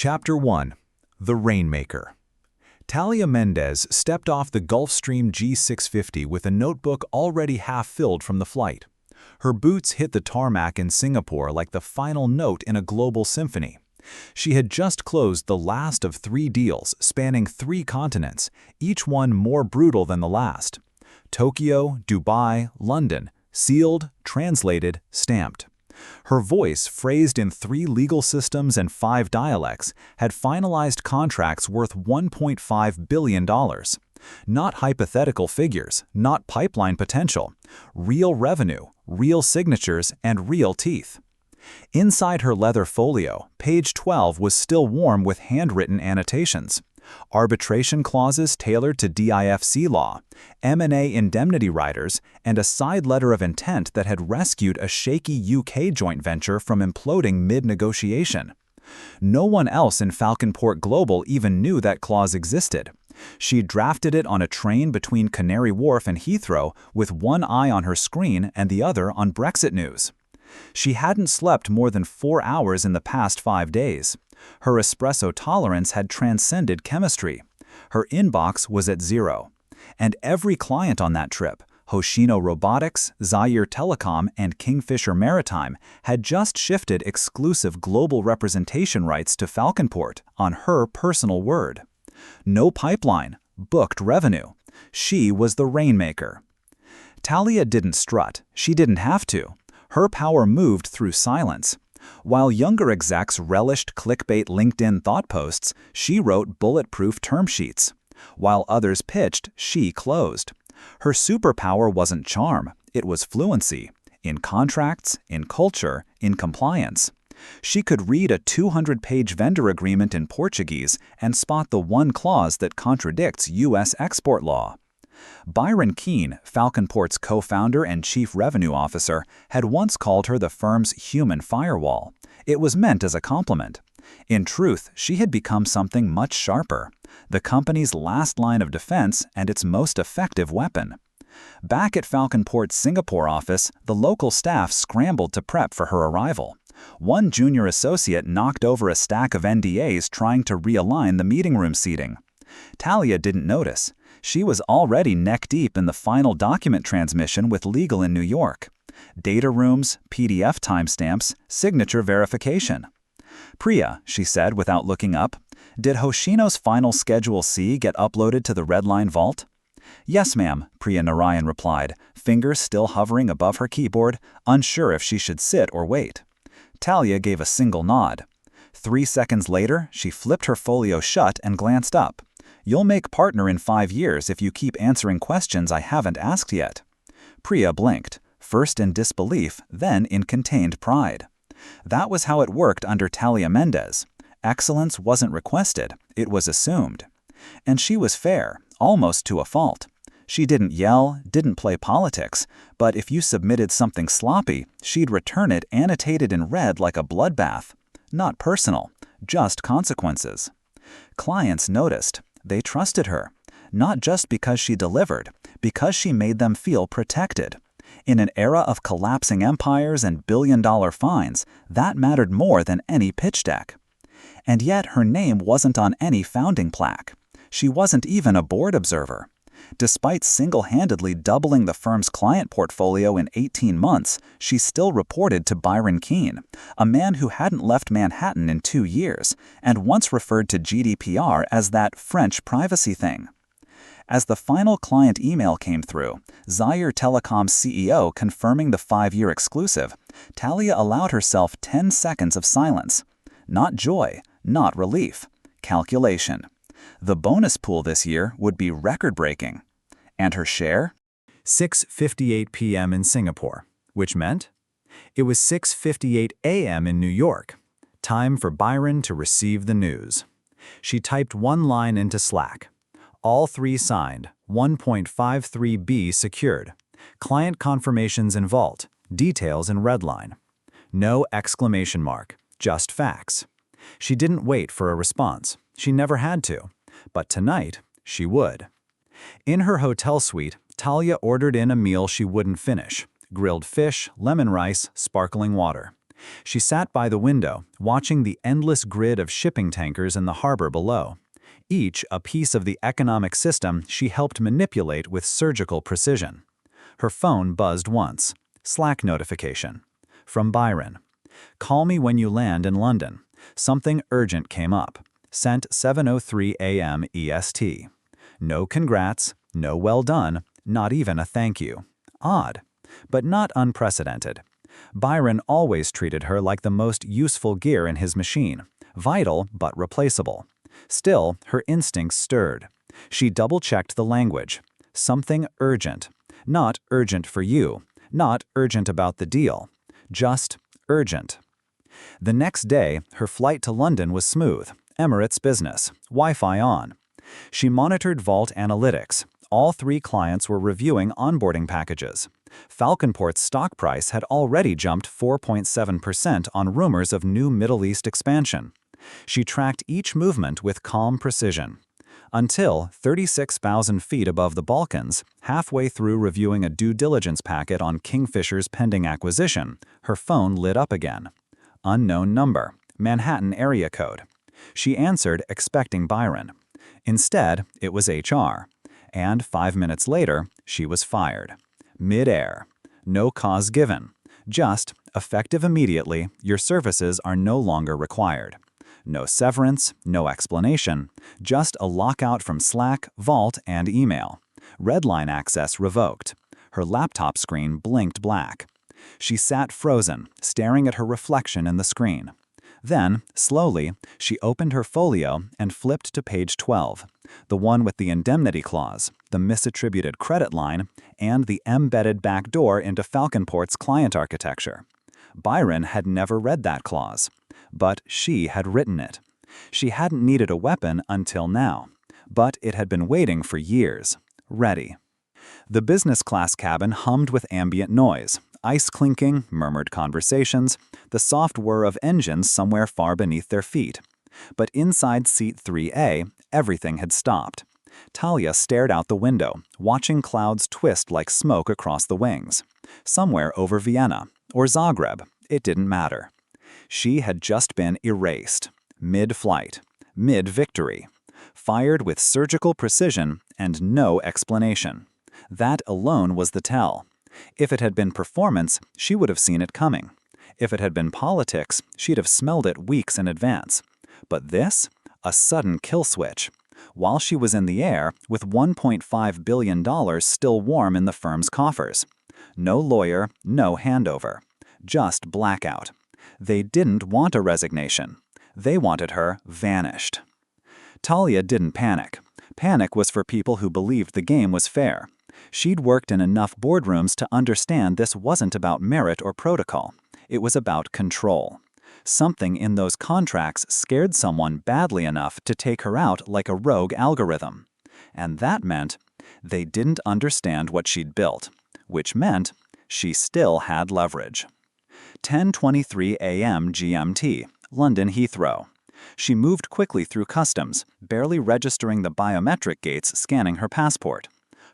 Chapter 1. The Rainmaker. Talia Mendez stepped off the Gulfstream G650 with a notebook already half filled from the flight. Her boots hit the tarmac in Singapore like the final note in a global symphony. She had just closed the last of 3 deals spanning 3 continents, each one more brutal than the last. Tokyo, Dubai, London, sealed, translated, stamped. Her voice, phrased in 3 legal systems and 5 dialects, had finalized contracts worth $1.5 billion. Not hypothetical figures, not pipeline potential. Real revenue, real signatures, and real teeth. Inside her leather folio, page 12 was still warm with handwritten annotations. Arbitration clauses tailored to DIFC law, M&A indemnity riders, and a side letter of intent that had rescued a shaky UK joint venture from imploding mid-negotiation. No one else in Falconport Global even knew that clause existed. She drafted it on a train between Canary Wharf and Heathrow with one eye on her screen and the other on Brexit news. She hadn't slept more than 4 hours in the past 5 days. Her espresso tolerance had transcended chemistry. Her inbox was at 0. And every client on that trip, Hoshino Robotics, Zaire Telecom, and Kingfisher Maritime, had just shifted exclusive global representation rights to Falconport on her personal word. No pipeline, booked revenue. She was the rainmaker. Talia didn't strut. She didn't have to. Her power moved through silence. While younger execs relished clickbait LinkedIn thought posts, she wrote bulletproof term sheets. While others pitched, she closed. Her superpower wasn't charm, it was fluency. In contracts, in culture, in compliance. She could read a 200-page vendor agreement in Portuguese and spot the one clause that contradicts U.S. export law. Byron Keene, Falconport's co-founder and chief revenue officer, had once called her the firm's human firewall. It was meant as a compliment. In truth, she had become something much sharper, the company's last line of defense and its most effective weapon. Back at Falconport's Singapore office, the local staff scrambled to prep for her arrival. One junior associate knocked over a stack of NDAs trying to realign the meeting room seating. Talia didn't notice. She was already neck-deep in the final document transmission with legal in New York. Data rooms, PDF timestamps, signature verification. "Priya," she said without looking up, "did Hoshino's final Schedule C get uploaded to the Red Line Vault?" "Yes, ma'am," Priya Narayan replied, fingers still hovering above her keyboard, unsure if she should sit or wait. Talia gave a single nod. 3 seconds later, she flipped her folio shut and glanced up. "You'll make partner in 5 years if you keep answering questions I haven't asked yet." Priya blinked, first in disbelief, then in contained pride. That was how it worked under Talia Mendez. Excellence wasn't requested, it was assumed. And she was fair, almost to a fault. She didn't yell, didn't play politics, but if you submitted something sloppy, she'd return it annotated in red like a bloodbath. Not personal, just consequences. Clients noticed. They trusted her, not just because she delivered, because she made them feel protected. In an era of collapsing empires and billion-dollar fines, that mattered more than any pitch deck. And yet her name wasn't on any founding plaque. She wasn't even a board observer. Despite single-handedly doubling the firm's client portfolio in 18 months, she still reported to Byron Keene, a man who hadn't left Manhattan in 2 years, and once referred to GDPR as that French privacy thing. As the final client email came through, Zaire Telecom's CEO confirming the 5-year exclusive, Talia allowed herself 10 seconds of silence. Not joy, not relief. Calculation. The bonus pool this year would be record-breaking. And her share? 6:58 p.m. in Singapore, which meant it was 6:58 a.m. in New York. Time for Byron to receive the news. She typed one line into Slack. All 3 signed, 1.53B secured. Client confirmations in vault, details in red line. No exclamation mark, just facts. She didn't wait for a response. She never had to. But tonight, she would. In her hotel suite, Talia ordered in a meal she wouldn't finish. Grilled fish, lemon rice, sparkling water. She sat by the window, watching the endless grid of shipping tankers in the harbor below, each a piece of the economic system she helped manipulate with surgical precision. Her phone buzzed once. Slack notification. From Byron. "Call me when you land in London. Something urgent came up. Sent 7:03 a.m. EST. No congrats, no well done, not even a thank you. Odd, but not unprecedented. Byron always treated her like the most useful gear in his machine, vital but replaceable. Still, her instincts stirred. She double-checked the language. Something urgent. Not urgent for you, not urgent about the deal. Just urgent. The next day, her flight to London was smooth. Emirates business, Wi-Fi on. She monitored Vault analytics. All 3 clients were reviewing onboarding packages. Falconport's stock price had already jumped 4.7% on rumors of new Middle East expansion. She tracked each movement with calm precision. Until 36,000 feet above the Balkans, halfway through reviewing a due diligence packet on Kingfisher's pending acquisition, her phone lit up again. Unknown number, Manhattan area code. She answered, expecting Byron. Instead, it was HR. And 5 minutes later, she was fired. Mid-air. No cause given. Just, effective immediately, your services are no longer required. No severance, no explanation, just a lockout from Slack, Vault, and email. Redline access revoked. Her laptop screen blinked black. She sat frozen, staring at her reflection in the screen. Then, slowly, she opened her folio and flipped to page 12, the one with the indemnity clause, the misattributed credit line, and the embedded backdoor into Falconport's client architecture. Byron had never read that clause, but she had written it. She hadn't needed a weapon until now, but it had been waiting for years, ready. The business class cabin hummed with ambient noise, ice clinking, murmured conversations, the soft whir of engines somewhere far beneath their feet. But inside seat 3A, everything had stopped. Talia stared out the window, watching clouds twist like smoke across the wings. Somewhere over Vienna, or Zagreb, it didn't matter. She had just been erased, mid-flight, mid-victory, fired with surgical precision and no explanation. That alone was the tell. If it had been performance, she would have seen it coming. If it had been politics, she'd have smelled it weeks in advance. But this? A sudden kill switch. While she was in the air, with $1.5 billion still warm in the firm's coffers. No lawyer, no handover. Just blackout. They didn't want a resignation. They wanted her vanished. Talia didn't panic. Panic was for people who believed the game was fair. She'd worked in enough boardrooms to understand this wasn't about merit or protocol. It was about control. Something in those contracts scared someone badly enough to take her out like a rogue algorithm. And that meant they didn't understand what she'd built, which meant she still had leverage. 10:23 a.m. GMT, London Heathrow. She moved quickly through customs, barely registering the biometric gates scanning her passport.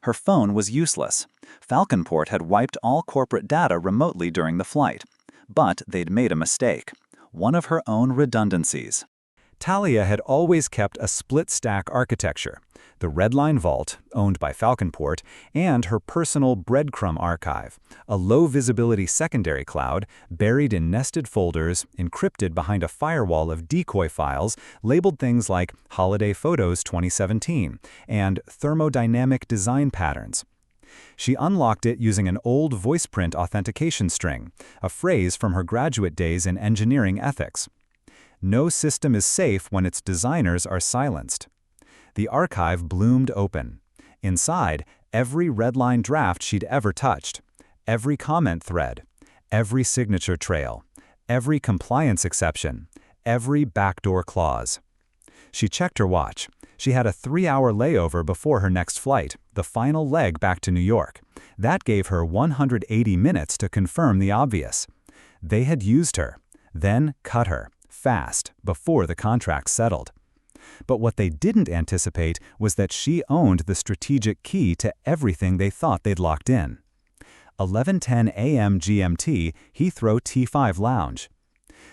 Her phone was useless. Falconport had wiped all corporate data remotely during the flight. But they'd made a mistake. One of her own redundancies. Talia had always kept a split-stack architecture, the Redline Vault, owned by Falconport, and her personal breadcrumb archive, a low-visibility secondary cloud buried in nested folders, encrypted behind a firewall of decoy files labeled things like Holiday Photos 2017 and Thermodynamic Design Patterns. She unlocked it using an old voiceprint authentication string, a phrase from her graduate days in engineering ethics. No system is safe when its designers are silenced. The archive bloomed open. Inside, every redline draft she'd ever touched, every comment thread, every signature trail, every compliance exception, every backdoor clause. She checked her watch. She had a 3-hour layover before her next flight, the final leg back to New York. That gave her 180 minutes to confirm the obvious. They had used her, then cut her, fast, before the contract settled. But what they didn't anticipate was that she owned the strategic key to everything they thought they'd locked in. 11:10 a.m. GMT, Heathrow T5 Lounge.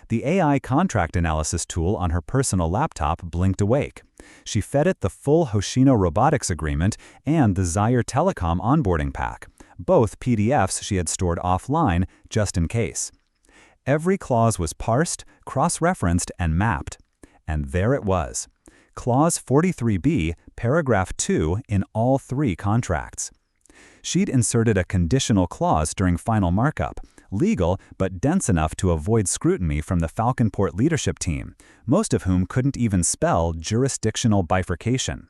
The AI contract analysis tool on her personal laptop blinked awake. She fed it the full Hoshino Robotics agreement and the Zaire Telecom onboarding pack, both PDFs she had stored offline just in case. Every clause was parsed, cross-referenced, and mapped. And there it was. Clause 43B, paragraph 2 in all 3 contracts. She'd inserted a conditional clause during final markup, legal but dense enough to avoid scrutiny from the Falconport leadership team, most of whom couldn't even spell jurisdictional bifurcation.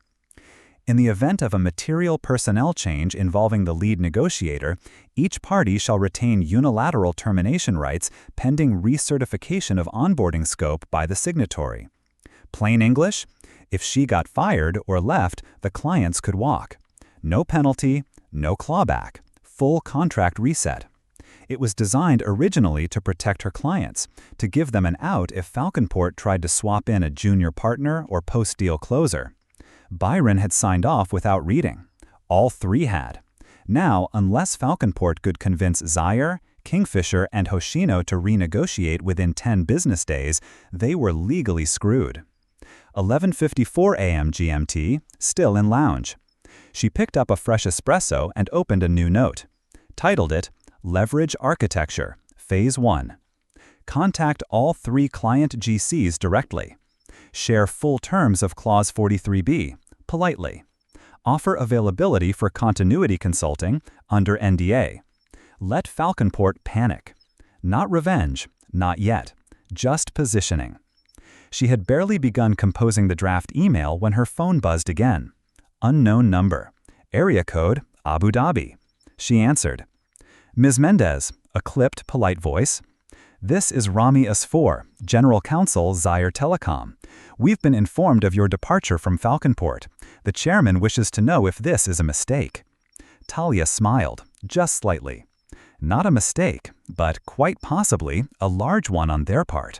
In the event of a material personnel change involving the lead negotiator, each party shall retain unilateral termination rights pending recertification of onboarding scope by the signatory. Plain English? If she got fired or left, the clients could walk. No penalty, no clawback, full contract reset. It was designed originally to protect her clients, to give them an out if Falconport tried to swap in a junior partner or post-deal closer. Byron had signed off without reading. All 3 had. Now, unless Falconport could convince Zaire, Kingfisher, and Hoshino to renegotiate within 10 business days, they were legally screwed. 11:54 a.m. GMT, still in lounge. She picked up a fresh espresso and opened a new note. Titled it, Leverage Architecture, Phase 1. Contact all 3 client GCs directly. Share full terms of Clause 43B, politely. Offer availability for continuity consulting under NDA. Let Falconport panic. Not revenge, not yet, just positioning. She had barely begun composing the draft email when her phone buzzed again. Unknown number. Area code, Abu Dhabi. She answered. Ms. Mendez, a clipped, polite voice. This is Rami Asfour, General Counsel, Zaire Telecom. We've been informed of your departure from Falconport. The chairman wishes to know if this is a mistake. Talia smiled, just slightly. Not a mistake, but quite possibly a large one on their part.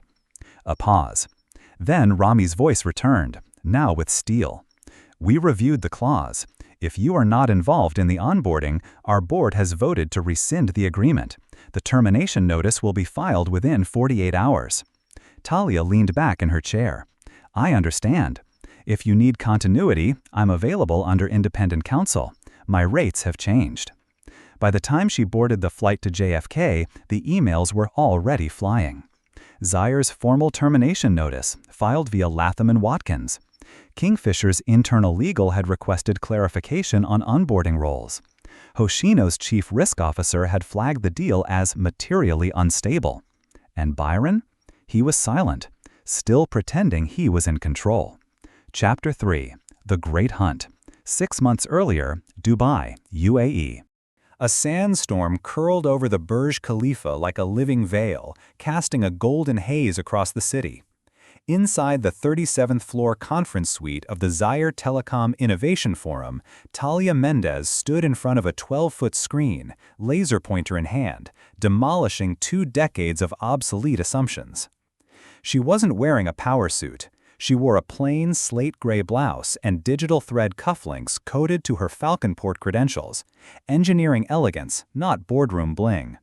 A pause. Then Rami's voice returned, now with steel. We reviewed the clause. If you are not involved in the onboarding, our board has voted to rescind the agreement. The termination notice will be filed within 48 hours. Talia leaned back in her chair. I understand. If you need continuity, I'm available under independent counsel. My rates have changed. By the time she boarded the flight to JFK, the emails were already flying. Zaire's formal termination notice, filed via Latham & Watkins. Kingfisher's internal legal had requested clarification on onboarding roles. Hoshino's chief risk officer had flagged the deal as materially unstable. And Byron? He was silent, still pretending he was in control. Chapter 3. The Great Hunt. 6 months earlier, Dubai, UAE. A sandstorm curled over the Burj Khalifa like a living veil, casting a golden haze across the city. Inside the 37th floor conference suite of the Zaire Telecom Innovation Forum, Talia Mendez stood in front of a 12-foot screen, laser pointer in hand, demolishing 2 decades of obsolete assumptions. She wasn't wearing a power suit. She wore a plain slate gray blouse and digital thread cufflinks coded to her Falconport credentials. Engineering elegance, not boardroom bling.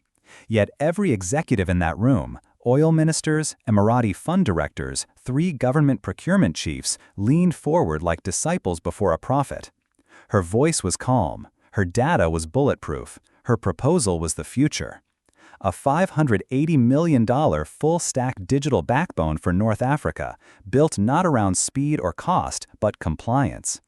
Yet every executive in that room, oil ministers, Emirati fund directors, 3 government procurement chiefs, leaned forward like disciples before a prophet. Her voice was calm. Her data was bulletproof. Her proposal was the future. A $580 million full-stack digital backbone for North Africa, built not around speed or cost, but compliance.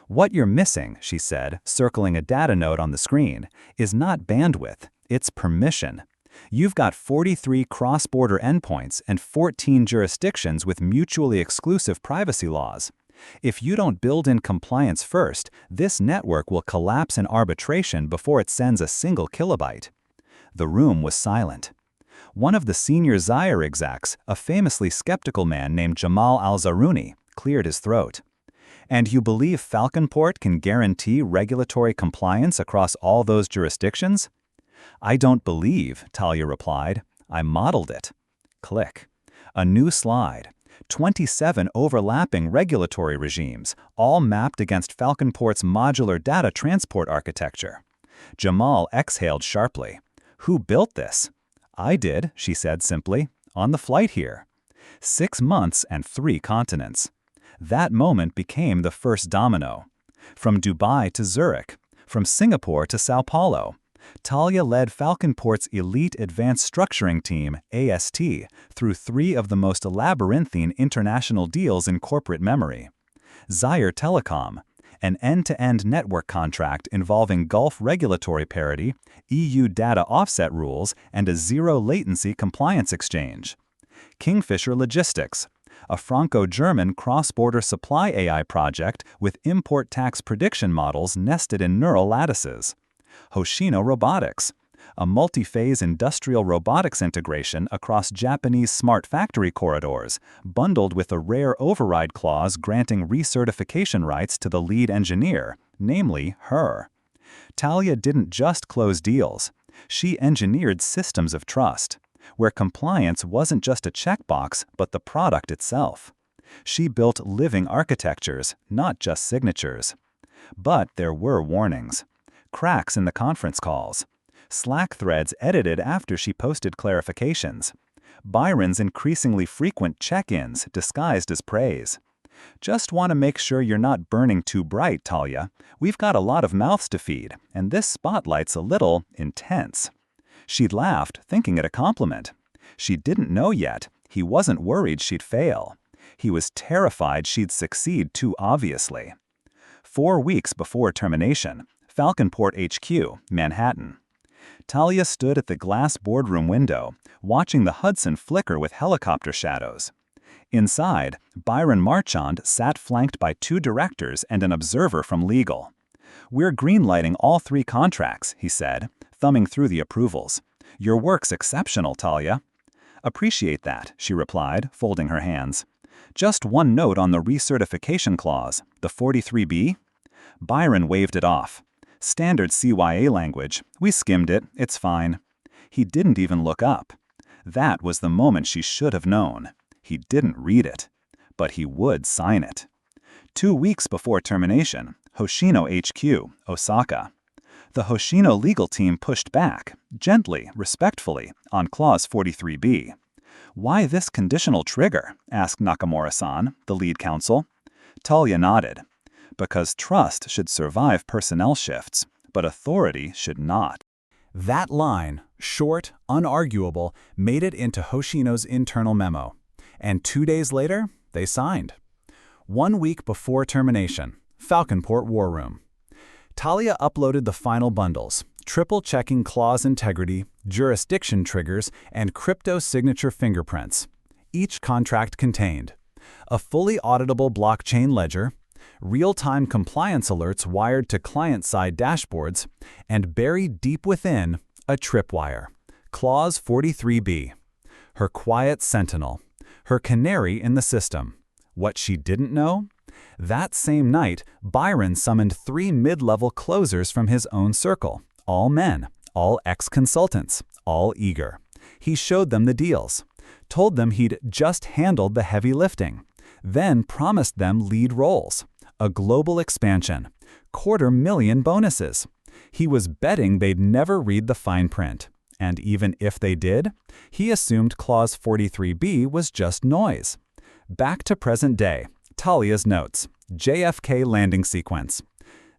What you're missing, she said, circling a data node on the screen, is not bandwidth, it's permission. You've got 43 cross-border endpoints and 14 jurisdictions with mutually exclusive privacy laws. If you don't build in compliance first, this network will collapse in arbitration before it sends a single kilobyte. The room was silent. One of the senior Zaire execs, a famously skeptical man named Jamal Al-Zaruni, cleared his throat. And you believe Falconport can guarantee regulatory compliance across all those jurisdictions? I don't believe, Talia replied. I modeled it. Click. A new slide. 27 overlapping regulatory regimes, all mapped against Falconport's modular data transport architecture. Jamal exhaled sharply. "Who built this?" "I did," she said simply, "on the flight here." 6 months and 3 continents. That moment became the first domino. From Dubai to Zurich, from Singapore to Sao Paulo, Talia led Falconport's elite advanced structuring team, AST, through 3 of the most labyrinthine international deals in corporate memory. Zaire Telecom, an end-to-end network contract involving Gulf regulatory parity, EU data offset rules, and a zero-latency compliance exchange. Kingfisher Logistics, a Franco-German cross-border supply AI project with import tax prediction models nested in neural lattices. Hoshino Robotics, a multi-phase industrial robotics integration across Japanese smart factory corridors, bundled with a rare override clause granting recertification rights to the lead engineer, namely her. Talia didn't just close deals. She engineered systems of trust, where compliance wasn't just a checkbox but the product itself. She built living architectures, not just signatures. But there were warnings. Cracks in the conference calls. Slack threads edited after she posted clarifications. Byron's increasingly frequent check-ins disguised as praise. "Just want to make sure you're not burning too bright, Talia. We've got a lot of mouths to feed, and this spotlight's a little intense." She'd laughed, thinking it a compliment. She didn't know yet. He wasn't worried she'd fail. He was terrified she'd succeed too obviously. 4 weeks before termination, Falconport HQ, Manhattan. Talia stood at the glass boardroom window, watching the Hudson flicker with helicopter shadows. Inside, Byron Marchand sat flanked by 2 directors and an observer from legal. "We're greenlighting all 3 contracts," he said, thumbing through the approvals. "Your work's exceptional, Talia." "Appreciate that," she replied, folding her hands. "Just one note on the recertification clause, the 43B." Byron waved it off. "Standard CYA language. We skimmed it. It's fine." He didn't even look up. That was the moment she should have known. He didn't read it. But he would sign it. 2 weeks before termination, Hoshino HQ, Osaka. The Hoshino legal team pushed back, gently, respectfully, on Clause 43B. "Why this conditional trigger?" asked Nakamura-san, the lead counsel. Talia nodded. "Because trust should survive personnel shifts, but authority should not." That line, short, unarguable, made it into Hoshino's internal memo. And 2 days later, they signed. 1 week before termination, Falconport War Room. Talia uploaded the final bundles, triple-checking clause integrity, jurisdiction triggers, and crypto signature fingerprints. Each contract contained a fully auditable blockchain ledger, real-time compliance alerts wired to client-side dashboards, and buried deep within, a tripwire, Clause 43B. Her quiet sentinel, her canary in the system. What she didn't know? That same night, Byron summoned 3 mid-level closers from his own circle, all men, all ex-consultants, all eager. He showed them the deals, told them he'd just handled the heavy lifting, then promised them lead roles, a global expansion, 250,000 bonuses. He was betting they'd never read the fine print, and even if they did, he assumed Clause 43B was just noise. Back to present day, Talia's notes, JFK landing sequence.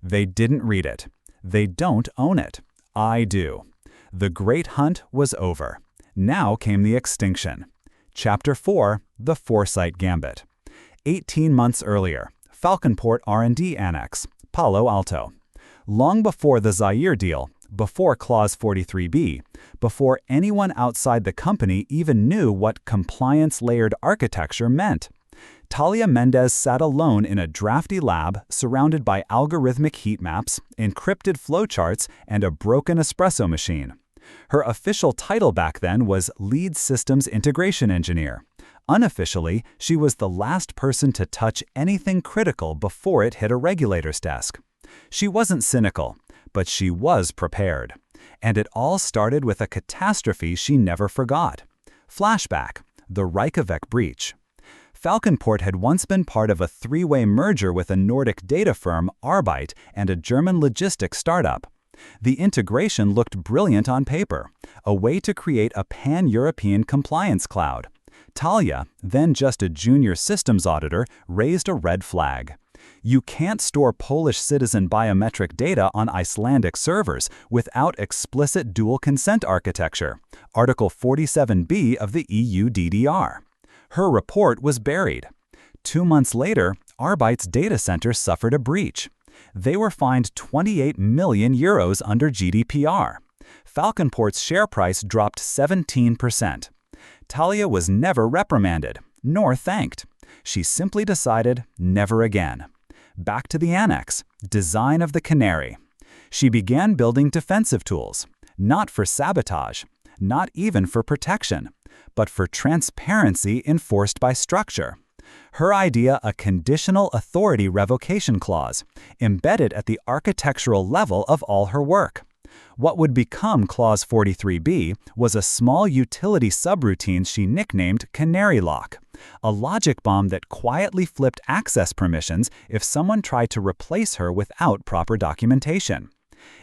They didn't read it. They don't own it. I do. The great hunt was over. Now came the extinction. Chapter 4, The Foresight Gambit. 18 months earlier, Falconport R&D Annex, Palo Alto. Long before the Zaire deal, before Clause 43B, before anyone outside the company even knew what compliance-layered architecture meant. Talia Mendez sat alone in a drafty lab surrounded by algorithmic heat maps, encrypted flowcharts, and a broken espresso machine. Her official title back then was Lead Systems Integration Engineer. Unofficially, she was the last person to touch anything critical before it hit a regulator's desk. She wasn't cynical, but she was prepared. And it all started with a catastrophe she never forgot. Flashback, the Reykjavik breach. Falconport had once been part of a 3-way merger with a Nordic data firm, Arbeit, and a German logistics startup. The integration looked brilliant on paper, a way to create a pan-European compliance cloud. Talia, then just a junior systems auditor, raised a red flag. You can't store Polish citizen biometric data on Icelandic servers without explicit dual consent architecture, Article 47b of the EU DDR. Her report was buried. 2 months later, Arbite's data center suffered a breach. They were fined 28 million euros under GDPR. Falconport's share price dropped 17%. Talia was never reprimanded, nor thanked. She simply decided never again. Back to the annex, design of the canary. She began building defensive tools, not for sabotage, not even for protection, but for transparency enforced by structure. Her idea, a conditional authority revocation clause, embedded at the architectural level of all her work. What would become Clause 43b was a small utility subroutine she nicknamed Canary Lock, a logic bomb that quietly flipped access permissions if someone tried to replace her without proper documentation.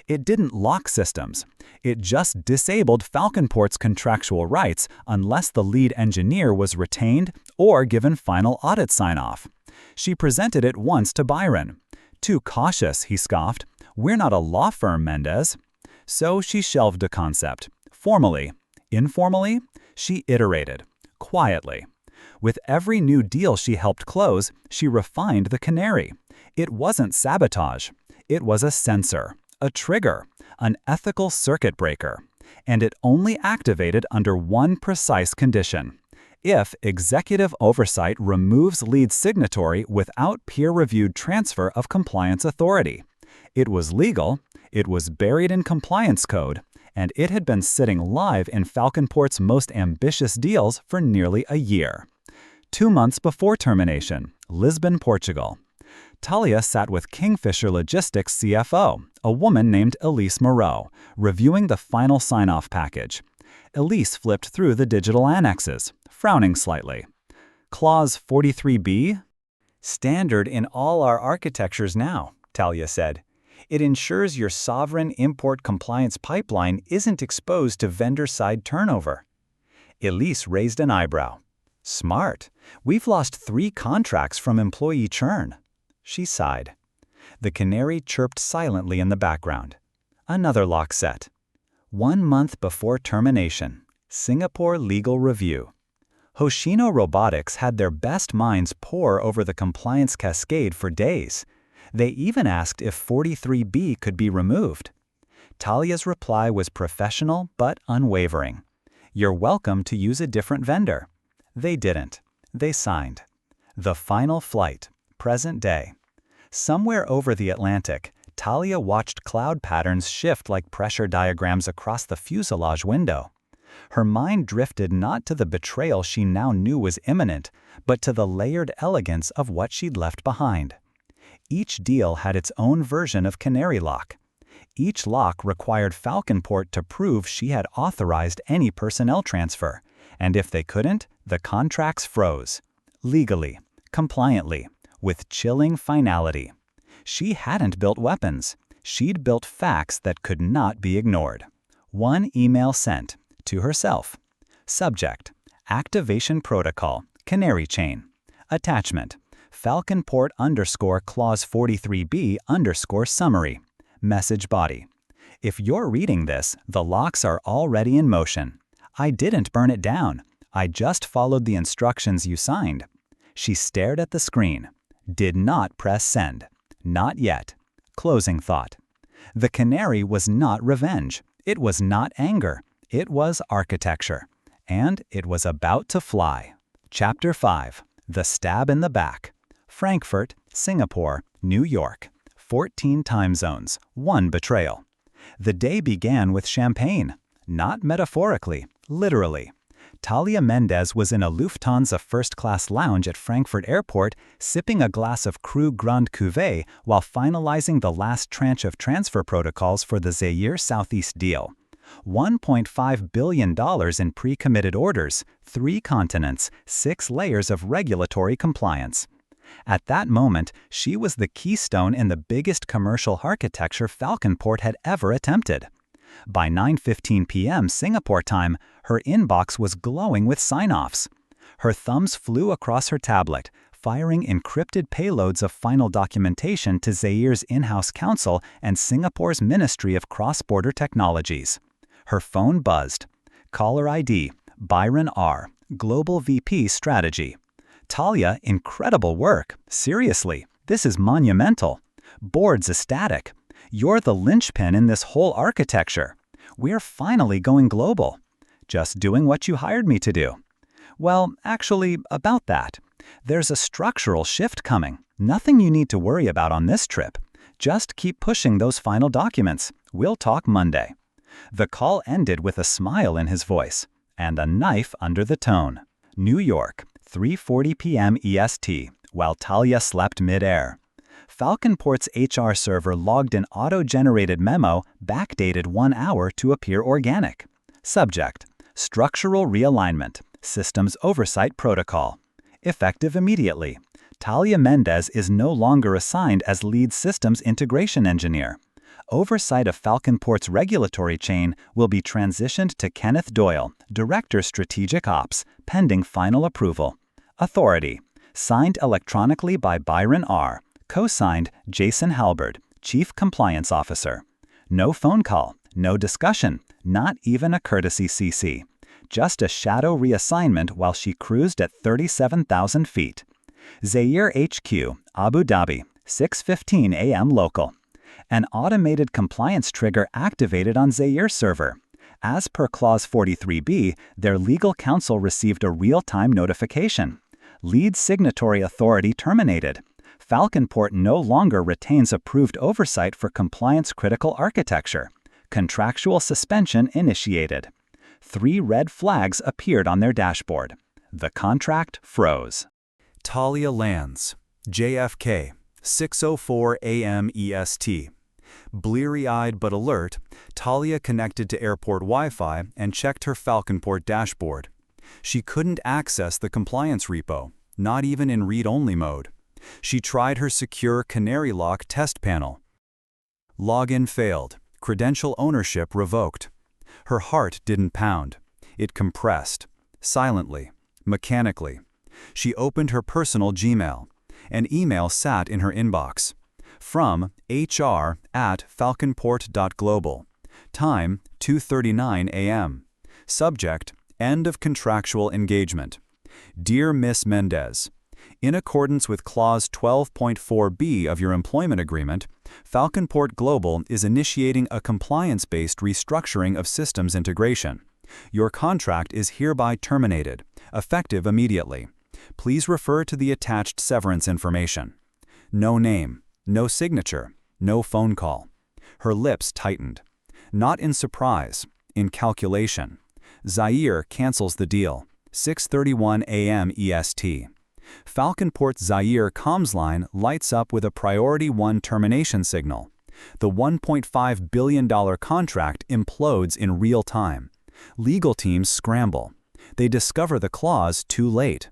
It didn't lock systems. It just disabled Falconport's contractual rights unless the lead engineer was retained or given final audit sign-off. She presented it once to Byron. "Too cautious," he scoffed. "We're not a law firm, Mendez." So she shelved the concept. Formally, informally, she iterated, quietly. With every new deal she helped close, she refined the canary. It wasn't sabotage. It was a sensor, a trigger, an ethical circuit breaker. And it only activated under one precise condition: if executive oversight removes lead signatory without peer-reviewed transfer of compliance authority. It was legal, it was buried in compliance code, and it had been sitting live in Falconport's most ambitious deals for nearly a year. 2 months before termination, Lisbon, Portugal. Talia sat with Kingfisher Logistics CFO, a woman named Elise Moreau, reviewing the final sign-off package. Elise flipped through the digital annexes, frowning slightly. Clause 43b? Standard in all our architectures now, Talia said. It ensures your sovereign import compliance pipeline isn't exposed to vendor-side turnover. Elise raised an eyebrow. Smart. We've lost 3 contracts from employee churn. She sighed. The canary chirped silently in the background. Another lock set. 1 month before termination. Singapore Legal Review. Hoshino Robotics had their best minds pore over the compliance cascade for days. They even asked if 43b could be removed. Talia's reply was professional but unwavering. You're welcome to use a different vendor. They didn't. They signed. The final flight, present day. Somewhere over the Atlantic, Talia watched cloud patterns shift like pressure diagrams across the fuselage window. Her mind drifted not to the betrayal she now knew was imminent, but to the layered elegance of what she'd left behind. Each deal had its own version of Canary Lock. Each lock required Falconport to prove she had authorized any personnel transfer, and if they couldn't, the contracts froze. Legally, compliantly, with chilling finality. She hadn't built weapons. She'd built facts that could not be ignored. 1 email sent, to herself. Subject: Activation Protocol, Canary Chain. Attachment: Falconport_Clause 43b_Summary. Message body: If you're reading this, the locks are already in motion. I didn't burn it down. I just followed the instructions you signed. She stared at the screen. Did not press send. Not yet. Closing thought. The canary was not revenge. It was not anger. It was architecture. And it was about to fly. Chapter 5. The Stab in the Back. Frankfurt, Singapore, New York. 14 time zones, 1 betrayal. The day began with champagne. Not metaphorically, literally. Talia Mendez was in a Lufthansa first-class lounge at Frankfurt Airport, sipping a glass of Cru Grand Cuvée while finalizing the last tranche of transfer protocols for the Zaire Southeast deal. $1.5 billion in pre-committed orders, 3 continents, 6 layers of regulatory compliance. At that moment, she was the keystone in the biggest commercial architecture Falconport had ever attempted. By 9:15 p.m. Singapore time, her inbox was glowing with sign-offs. Her thumbs flew across her tablet, firing encrypted payloads of final documentation to Zair's in-house counsel and Singapore's Ministry of Cross-Border Technologies. Her phone buzzed. Caller ID, Byron R., Global VP Strategy. Talia, incredible work. Seriously, this is monumental. Board's ecstatic. You're the linchpin in this whole architecture. We're finally going global. Just doing what you hired me to do. Well, actually, about that. There's a structural shift coming. Nothing you need to worry about on this trip. Just keep pushing those final documents. We'll talk Monday. The call ended with a smile in his voice and a knife under the tone. New York, 3:40 p.m. EST, while Talia slept mid-air. Falconport's HR server logged an auto-generated memo backdated 1 hour to appear organic. Subject: Structural Realignment, Systems Oversight Protocol. Effective immediately. Talia Mendez is no longer assigned as lead systems integration engineer. Oversight of Falconport's regulatory chain will be transitioned to Kenneth Doyle, Director Strategic Ops, pending final approval. Authority: signed electronically by Byron R., co-signed Jason Halberd, Chief Compliance Officer. No phone call, no discussion, not even a courtesy CC. Just a shadow reassignment while she cruised at 37,000 feet. Zair HQ, Abu Dhabi, 6:15 a.m. local. An automated compliance trigger activated on Zair's server. As per Clause 43B, their legal counsel received a real-time notification. Lead signatory authority terminated. Falconport no longer retains approved oversight for compliance-critical architecture. Contractual suspension initiated. 3 red flags appeared on their dashboard. The contract froze. Talia lands. JFK, 6:04 a.m. EST. Bleary-eyed but alert, Talia connected to airport Wi-Fi and checked her Falconport dashboard. She couldn't access the compliance repo, not even in read-only mode. She tried her secure Canary Lock test panel. Login failed. Credential ownership revoked. Her heart didn't pound. It compressed. Silently. Mechanically. She opened her personal Gmail. An email sat in her inbox. From hr@falconport.global. Time 2:39 a.m. Subject: End of contractual engagement. Dear Miss Mendez, in accordance with Clause 12.4b of your employment agreement, Falconport Global is initiating a compliance-based restructuring of systems integration. Your contract is hereby terminated, effective immediately. Please refer to the attached severance information. No name, no signature, no phone call. Her lips tightened. Not in surprise, in calculation. Zair cancels the deal. 6:31 a.m. EST. Falconport's Zaire comms line lights up with a Priority 1 termination signal. The $1.5 billion contract implodes in real time. Legal teams scramble. They discover the clause too late.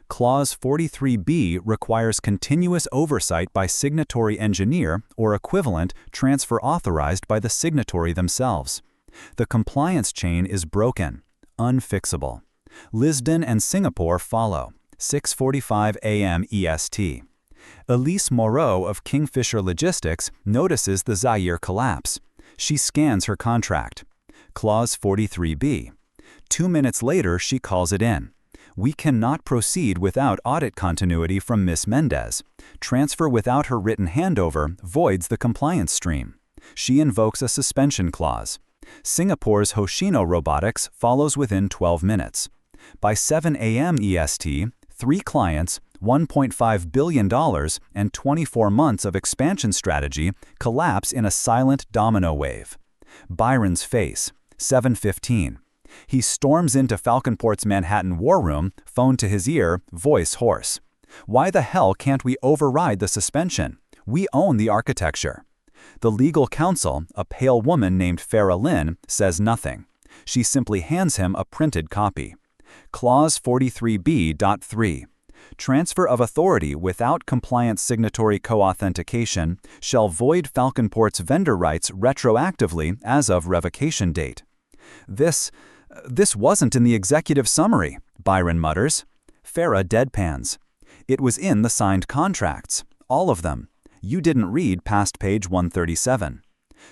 Clause 43B requires continuous oversight by signatory engineer or equivalent transfer authorized by the signatory themselves. The compliance chain is broken, unfixable. Lisbon and Singapore follow. 6:45 a.m. EST. Elise Moreau of Kingfisher Logistics notices the Zaire collapse. She scans her contract. Clause 43B. 2 minutes later, she calls it in. We cannot proceed without audit continuity from Miss Mendez. Transfer without her written handover voids the compliance stream. She invokes a suspension clause. Singapore's Hoshino Robotics follows within 12 minutes. By 7 a.m. EST, 3 clients, $1.5 billion, and 24 months of expansion strategy collapse in a silent domino wave. Byron's face, 7:15. He storms into Falconport's Manhattan war room, phone to his ear, voice hoarse. Why the hell can't we override the suspension? We own the architecture. The legal counsel, a pale woman named Farah Lynn, says nothing. She simply hands him a printed copy. Clause 43B.3. Transfer of authority without compliant signatory co-authentication shall void Falconport's vendor rights retroactively as of revocation date. This wasn't in the executive summary, Byron mutters. Farah deadpans. It was in the signed contracts, all of them. You didn't read past page 137.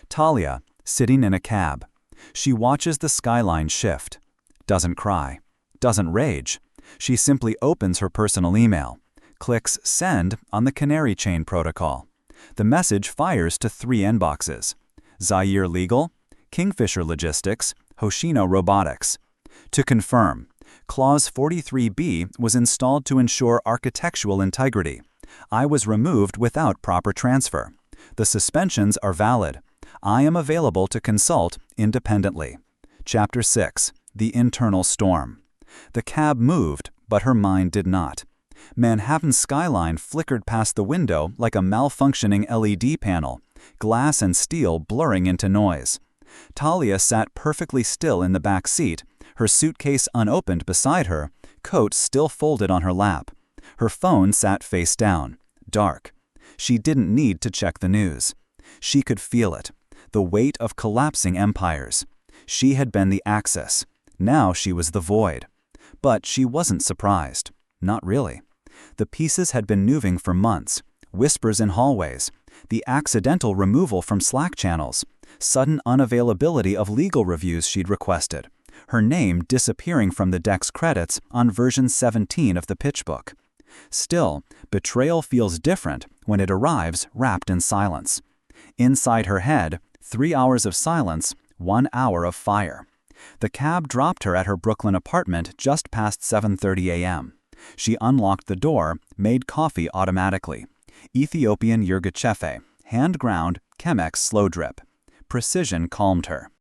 Talia, sitting in a cab. She watches the skyline shift. Doesn't cry. Doesn't rage. She simply opens her personal email, clicks Send on the Canary Chain protocol. The message fires to 3 inboxes. Zaire Legal, Kingfisher Logistics, Hoshino Robotics. To confirm, Clause 43B was installed to ensure architectural integrity. I was removed without proper transfer. The suspensions are valid. I am available to consult independently. Chapter 6. The Internal Storm. The cab moved, but her mind did not. Manhattan's skyline flickered past the window like a malfunctioning LED panel, glass and steel blurring into noise. Talia sat perfectly still in the back seat, her suitcase unopened beside her, coat still folded on her lap. Her phone sat face down, dark. She didn't need to check the news. She could feel it, the weight of collapsing empires. She had been the axis. Now she was the void. But she wasn't surprised. Not really. The pieces had been moving for months. Whispers in hallways. The accidental removal from Slack channels. Sudden unavailability of legal reviews she'd requested. Her name disappearing from the deck's credits on version 17 of the pitch book. Still, betrayal feels different when it arrives wrapped in silence. Inside her head, 3 hours of silence, 1 hour of fire. The cab dropped her at her Brooklyn apartment just past 7:30 a.m. She unlocked the door, made coffee automatically. Ethiopian Yirgacheffe, hand-ground, Chemex slow drip. Precision calmed her.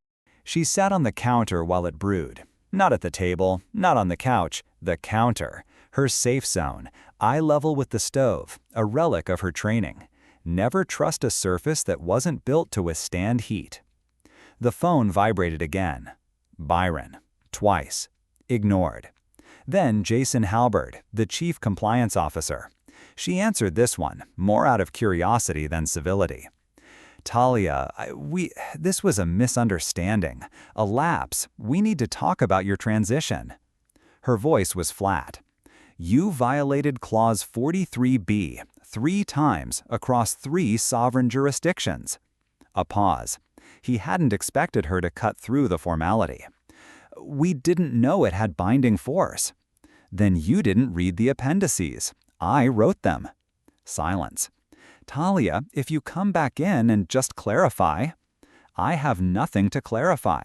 She sat on the counter while it brewed. Not at the table, not on the couch, the counter. Her safe zone, eye level with the stove, a relic of her training. Never trust a surface that wasn't built to withstand heat. The phone vibrated again. Byron. Twice. Ignored. Then Jason Halberd, the chief compliance officer. She answered this one, more out of curiosity than civility. Talia, this was a misunderstanding, a lapse. We need to talk about your transition. Her voice was flat. You violated Clause 43B 3 times across 3 sovereign jurisdictions. A pause. He hadn't expected her to cut through the formality. We didn't know it had binding force. Then you didn't read the appendices. I wrote them. Silence. Talia, if you come back in and just clarify. I have nothing to clarify.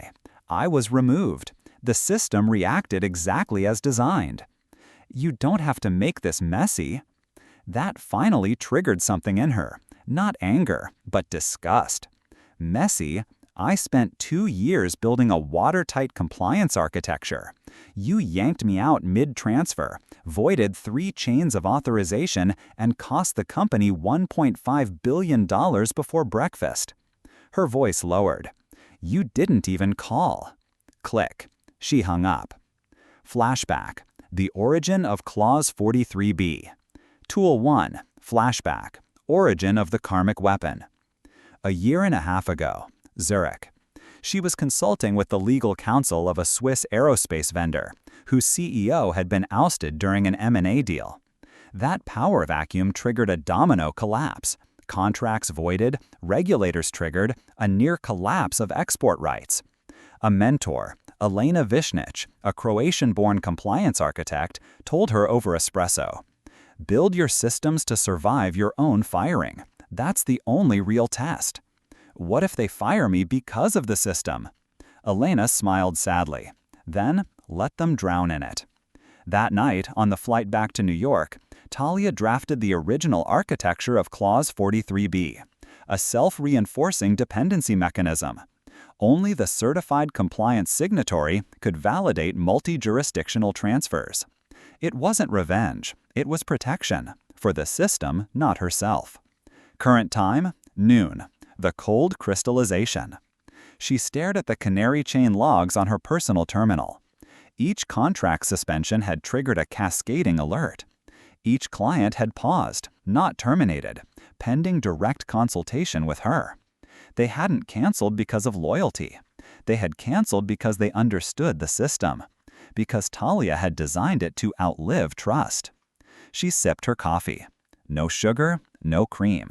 I was removed. The system reacted exactly as designed. You don't have to make this messy. That finally triggered something in her. Not anger, but disgust. Messy? I spent 2 years building a watertight compliance architecture. You yanked me out mid-transfer, voided 3 chains of authorization, and cost the company $1.5 billion before breakfast. Her voice lowered. You didn't even call. Click. She hung up. Flashback. The origin of Clause 43B. Tool 1. Flashback. Origin of the karmic weapon. A year and a half ago. Zurich. She was consulting with the legal counsel of a Swiss aerospace vendor, whose CEO had been ousted during an M&A deal. That power vacuum triggered a domino collapse. Contracts voided, regulators triggered, a near collapse of export rights. A mentor, Elena Vishnich, a Croatian-born compliance architect, told her over espresso, "Build your systems to survive your own firing. That's the only real test." What if they fire me because of the system? Elena smiled sadly. Then, let them drown in it. That night, on the flight back to New York, Talia drafted the original architecture of Clause 43B, a self-reinforcing dependency mechanism. Only the certified compliance signatory could validate multi-jurisdictional transfers. It wasn't revenge, it was protection, for the system, not herself. Current time, noon. The cold crystallization. She stared at the Canary Chain logs on her personal terminal. Each contract suspension had triggered a cascading alert. Each client had paused, not terminated, pending direct consultation with her. They hadn't canceled because of loyalty. They had canceled because they understood the system, because Talia had designed it to outlive trust. She sipped her coffee. No sugar, no cream.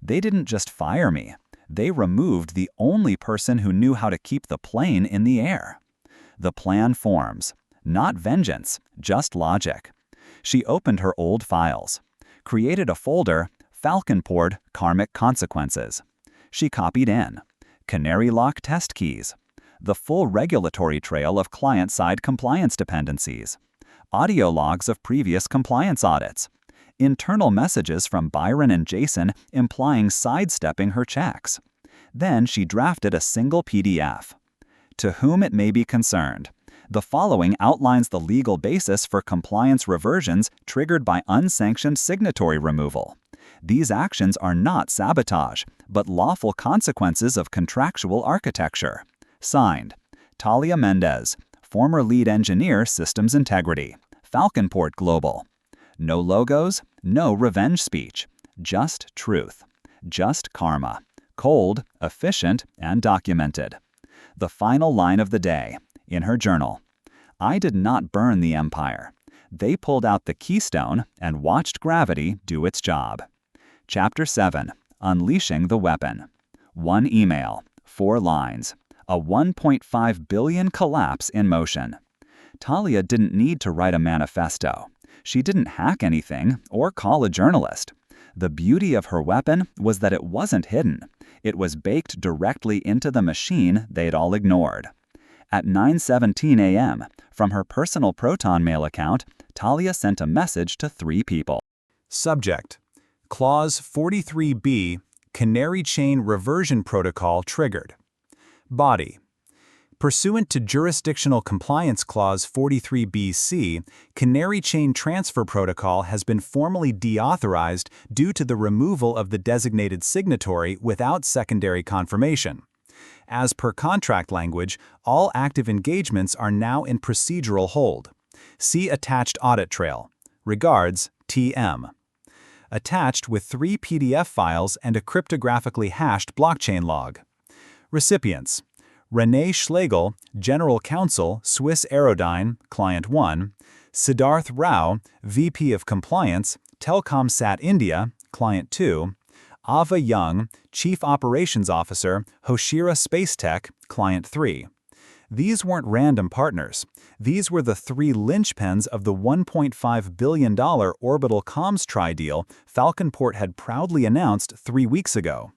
They didn't just fire me. They removed the only person who knew how to keep the plane in the air. The plan forms. Not vengeance, just logic. She opened her old files, created a folder, Falconport Karmic Consequences. She copied in Canary Lock test keys, the full regulatory trail of client-side compliance dependencies, audio logs of previous compliance audits, internal messages from Byron and Jason implying sidestepping her checks. Then she drafted a single PDF. To whom it may be concerned, the following outlines the legal basis for compliance reversions triggered by unsanctioned signatory removal. These actions are not sabotage, but lawful consequences of contractual architecture. Signed, Talia Mendez, former lead engineer Systems Integrity, Falconport Global. No logos, no revenge speech, just truth, just karma, cold, efficient, and documented. The final line of the day, in her journal. I did not burn the empire. They pulled out the keystone and watched gravity do its job. Chapter 7. Unleashing the Weapon. 1 email, 4 lines, a 1.5 billion collapse in motion. Talia didn't need to write a manifesto. She didn't hack anything or call a journalist. The beauty of her weapon was that it wasn't hidden. It was baked directly into the machine they'd all ignored. At 9:17 a.m., from her personal Proton Mail account, Talia sent a message to 3 people. Subject: Clause 43B, Canary Chain Reversion Protocol triggered. Body: Pursuant to Jurisdictional Compliance Clause 43B-C, Canary Chain Transfer Protocol has been formally deauthorized due to the removal of the designated signatory without secondary confirmation. As per contract language, all active engagements are now in procedural hold. See attached audit trail. Regards, TM. Attached with 3 PDF files and a cryptographically hashed blockchain log. Recipients: Renee Schlegel, General Counsel, Swiss Aerodyne, Client 1, Siddharth Rao, VP of Compliance, Telkomsat India, Client 2, Ava Young, Chief Operations Officer, Hoshira Space Tech, Client 3. These weren't random partners. These were the 3 linchpins of the $1.5 billion orbital comms tri-deal Falconport had proudly announced 3 weeks ago.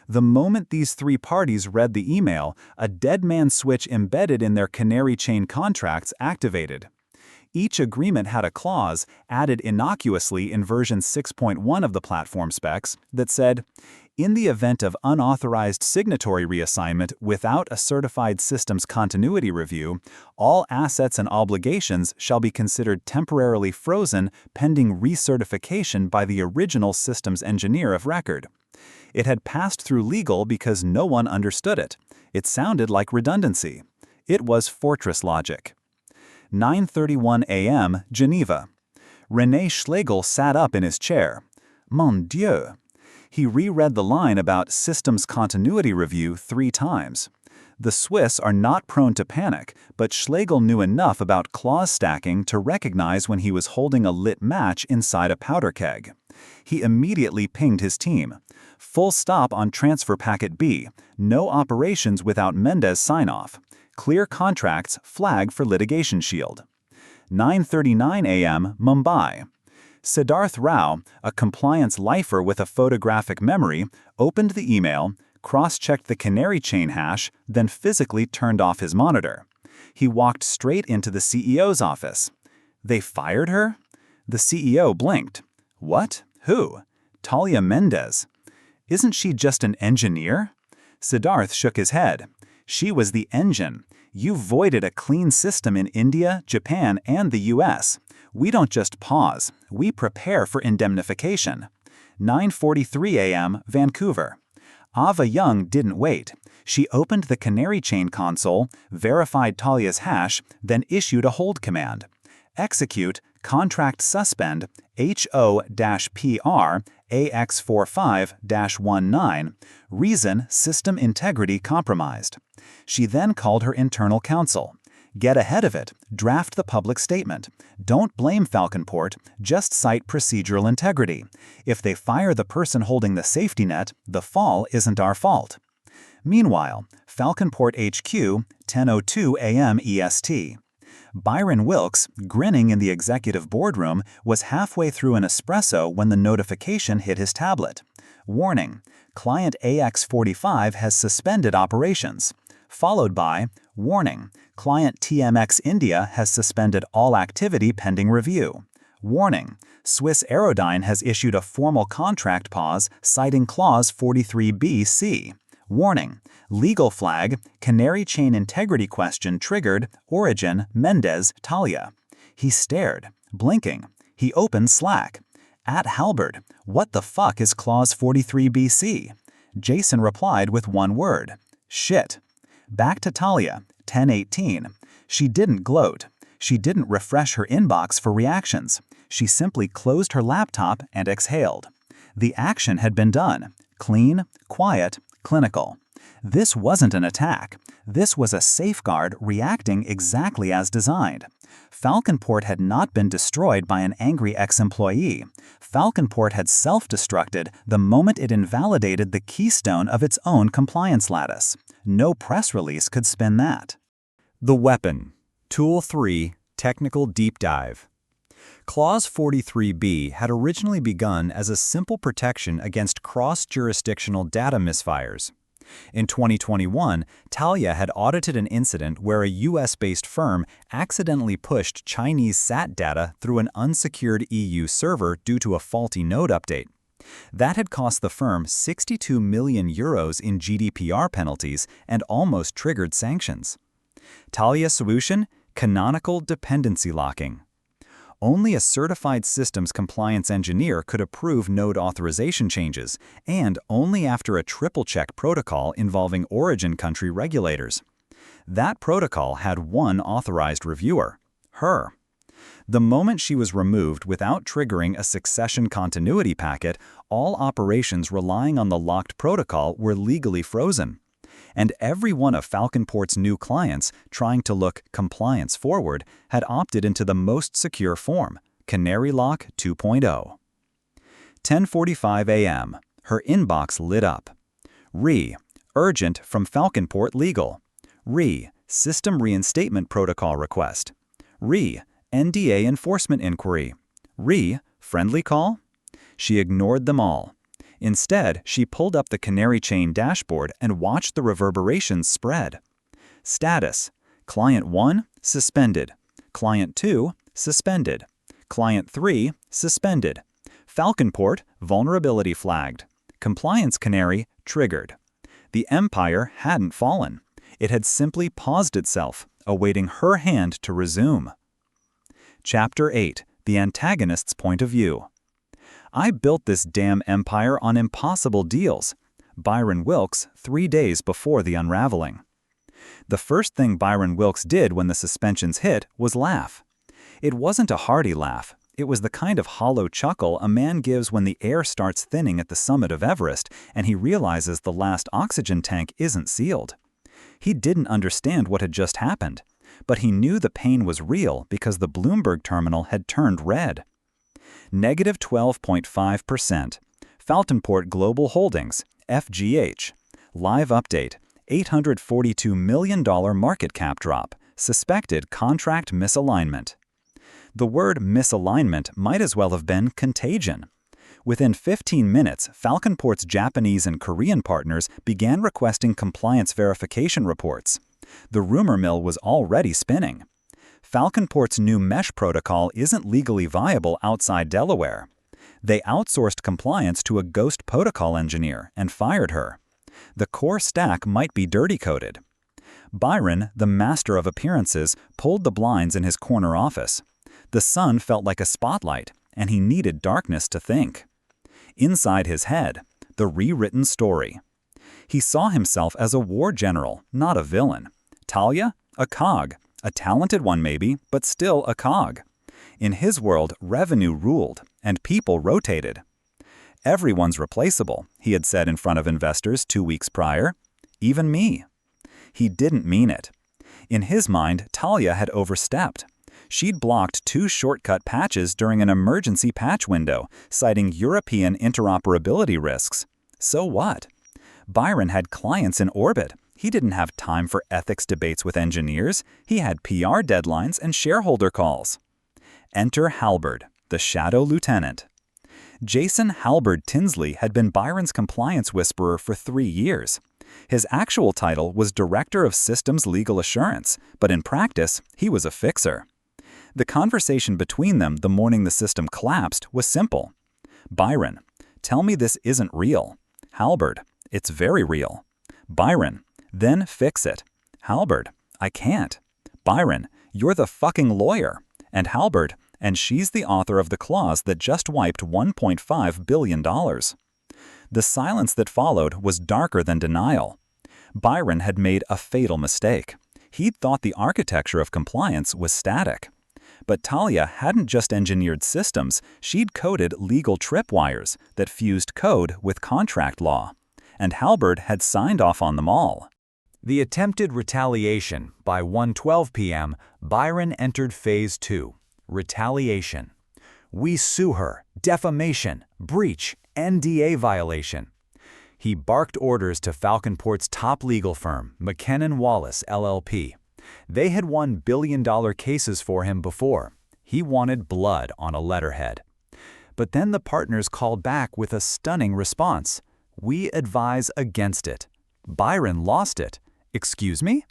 The moment these 3 parties read the email, a dead man switch embedded in their Canary Chain contracts activated. Each agreement had a clause, added innocuously in version 6.1 of the platform specs, that said, in the event of unauthorized signatory reassignment without a certified systems continuity review, all assets and obligations shall be considered temporarily frozen pending recertification by the original systems engineer of record. It had passed through legal because no one understood it. It sounded like redundancy. It was fortress logic. 9:31 a.m., Geneva. René Schlegel sat up in his chair. Mon Dieu! He reread the line about systems continuity review 3 times. The Swiss are not prone to panic, but Schlegel knew enough about clause stacking to recognize when he was holding a lit match inside a powder keg. He immediately pinged his team. Full stop on transfer packet B. No operations without Mendez sign-off. Clear contracts, flag for litigation shield. 9:39 a.m., Mumbai. Siddharth Rao, a compliance lifer with a photographic memory, opened the email, cross-checked the Canary Chain hash, then physically turned off his monitor. He walked straight into the CEO's office. They fired her? The CEO blinked. What? Who? Talia Mendez. Isn't she just an engineer? Siddharth shook his head. She was the engine. You voided a clean system in India, Japan, and the US. We don't just pause, we prepare for indemnification. 9:43 a.m., Vancouver. Ava Young didn't wait. She opened the Canary Chain console, verified Talia's hash, then issued a hold command. Execute Contract Suspend HO-PR AX45-19, Reason System Integrity Compromised. She then called her internal counsel. Get ahead of it, draft the public statement. Don't blame Falconport, just cite procedural integrity. If they fire the person holding the safety net, the fall isn't our fault. Meanwhile, Falconport HQ, 10:02 a.m. EST. Byron Wilkes, grinning in the executive boardroom, was halfway through an espresso when the notification hit his tablet. Warning: Client AX45 has suspended operations. Followed by, warning: Client TMX India has suspended all activity pending review. Warning: Swiss Aerodyne has issued a formal contract pause citing Clause 43B-C. Warning: Legal flag, Canary Chain Integrity Question triggered, Origin, Mendez, Talia. He stared, blinking. He opened Slack. At Halberd, what the fuck is Clause 43B-C? Jason replied with one word: shit. Back to Talia, 10:18. She didn't gloat. She didn't refresh her inbox for reactions. She simply closed her laptop and exhaled. The action had been done. Clean, quiet, clinical. This wasn't an attack. This was a safeguard reacting exactly as designed. Falconport had not been destroyed by an angry ex-employee. Falconport had self-destructed the moment it invalidated the keystone of its own compliance lattice. No press release could spin that. The Weapon. Tool 3, Technical Deep Dive. Clause 43B had originally begun as a simple protection against cross-jurisdictional data misfires. In 2021, Talia had audited an incident where a US-based firm accidentally pushed Chinese SAT data through an unsecured EU server due to a faulty node update. That had cost the firm €62 million in GDPR penalties and almost triggered sanctions. Talia's solution? Canonical dependency locking. Only a certified systems compliance engineer could approve node authorization changes, and only after a triple-check protocol involving origin country regulators. That protocol had one authorized reviewer: her. The moment she was removed without triggering a succession continuity packet, all operations relying on the locked protocol were legally frozen. And every one of Falconport's new clients, trying to look compliance forward, had opted into the most secure form, Canary Lock 2.0. 10:45 a.m. Her inbox lit up. Urgent from Falconport Legal. System Reinstatement Protocol Request. NDA Enforcement Inquiry. Friendly call? She ignored them all. Instead, she pulled up the Canary Chain dashboard and watched the reverberations spread. Status: Client 1, suspended. Client 2, suspended. Client 3, suspended. Falconport, vulnerability flagged. Compliance Canary, triggered. The empire hadn't fallen. It had simply paused itself, awaiting her hand to resume. Chapter 8. The Antagonist's Point of View. I built this damn empire on impossible deals. Byron Wilkes, 3 days before the unraveling. The first thing Byron Wilkes did when the suspensions hit was laugh. It wasn't a hearty laugh. It was the kind of hollow chuckle a man gives when the air starts thinning at the summit of Everest and he realizes the last oxygen tank isn't sealed. He didn't understand what had just happened, but he knew the pain was real because the Bloomberg terminal had turned red. Negative 12.5%. Falconport Global Holdings, FGH. Live update: $842 million market cap drop. Suspected contract misalignment. The word misalignment might as well have been contagion. Within 15 minutes, Falconport's Japanese and Korean partners began requesting compliance verification reports. The rumor mill was already spinning. Falconport's new mesh protocol isn't legally viable outside Delaware. They outsourced compliance to a ghost protocol engineer and fired her. The core stack might be dirty-coded. Byron, the master of appearances, pulled the blinds in his corner office. The sun felt like a spotlight, and he needed darkness to think. Inside his head, the rewritten story. He saw himself as a war general, not a villain. Talia, a cog. A talented one maybe, but still a cog. In his world, revenue ruled, and people rotated. "Everyone's replaceable," he had said in front of investors 2 weeks prior. "Even me." He didn't mean it. In his mind, Talia had overstepped. She'd blocked 2 shortcut patches during an emergency patch window, citing European interoperability risks. So what? Byron had clients in orbit. He didn't have time for ethics debates with engineers. He had PR deadlines and shareholder calls. Enter Halberd, the shadow lieutenant. Jason Halberd Tinsley had been Byron's compliance whisperer for 3 years. His actual title was Director of Systems Legal Assurance, but in practice, he was a fixer. The conversation between them the morning the system collapsed was simple. "Byron, tell me this isn't real." "Halberd, it's very real." "Byron, then fix it." "Halberd, I can't." "Byron, you're the fucking lawyer." And Halberd, "And she's the author of the clause that just wiped $1.5 billion. The silence that followed was darker than denial. Byron had made a fatal mistake. He'd thought the architecture of compliance was static. But Talia hadn't just engineered systems, she'd coded legal tripwires that fused code with contract law. And Halberd had signed off on them all. The attempted retaliation. By 1:12 p.m., Byron entered Phase 2, retaliation. "We sue her, defamation, breach, NDA violation." He barked orders to Falconport's top legal firm, McKennan Wallace, LLP. They had won billion-dollar cases for him before. He wanted blood on a letterhead. But then the partners called back with a stunning response. "We advise against it." Byron lost it. "Excuse me?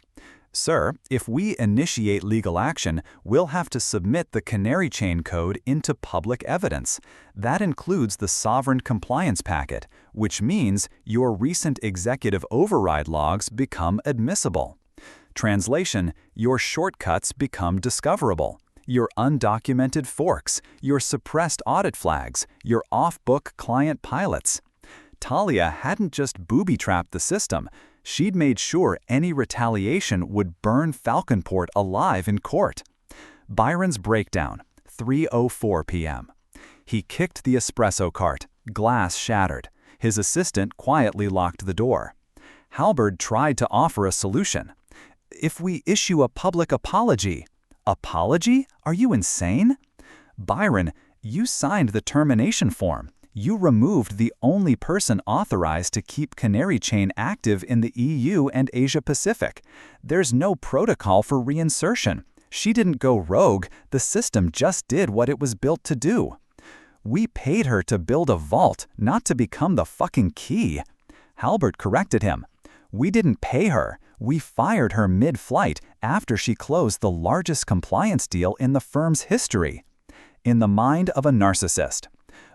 Sir, if we initiate legal action, we'll have to submit the Canary Chain Code into public evidence. That includes the Sovereign Compliance Packet, which means your recent executive override logs become admissible. Translation, your shortcuts become discoverable. Your undocumented forks, your suppressed audit flags, your off-book client pilots." Talia hadn't just booby-trapped the system. She'd made sure any retaliation would burn Falconport alive in court. Byron's breakdown, 3:04 p.m. He kicked the espresso cart. Glass shattered. His assistant quietly locked the door. Halberd tried to offer a solution. "If we issue a public apology." "Apology? Are you insane?" "Byron, you signed the termination form. You removed the only person authorized to keep Canary Chain active in the EU and Asia Pacific. There's no protocol for reinsertion. She didn't go rogue. The system just did what it was built to do. We paid her to build a vault, not to become the fucking key." Halberd corrected him. "We didn't pay her. We fired her mid-flight after she closed the largest compliance deal in the firm's history." In the mind of a narcissist,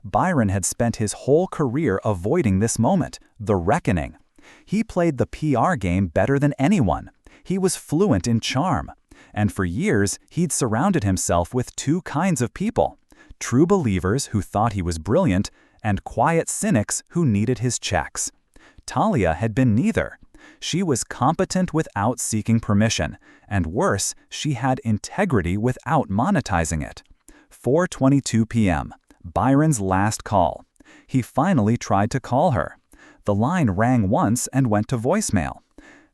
Byron had spent his whole career avoiding this moment, the reckoning. He played the PR game better than anyone. He was fluent in charm. And for years, he'd surrounded himself with 2 kinds of people: true believers who thought he was brilliant, and quiet cynics who needed his checks. Talia had been neither. She was competent without seeking permission, and worse, she had integrity without monetizing it. 4:22 p.m. Byron's last call. He finally tried to call her. The line rang once and went to voicemail.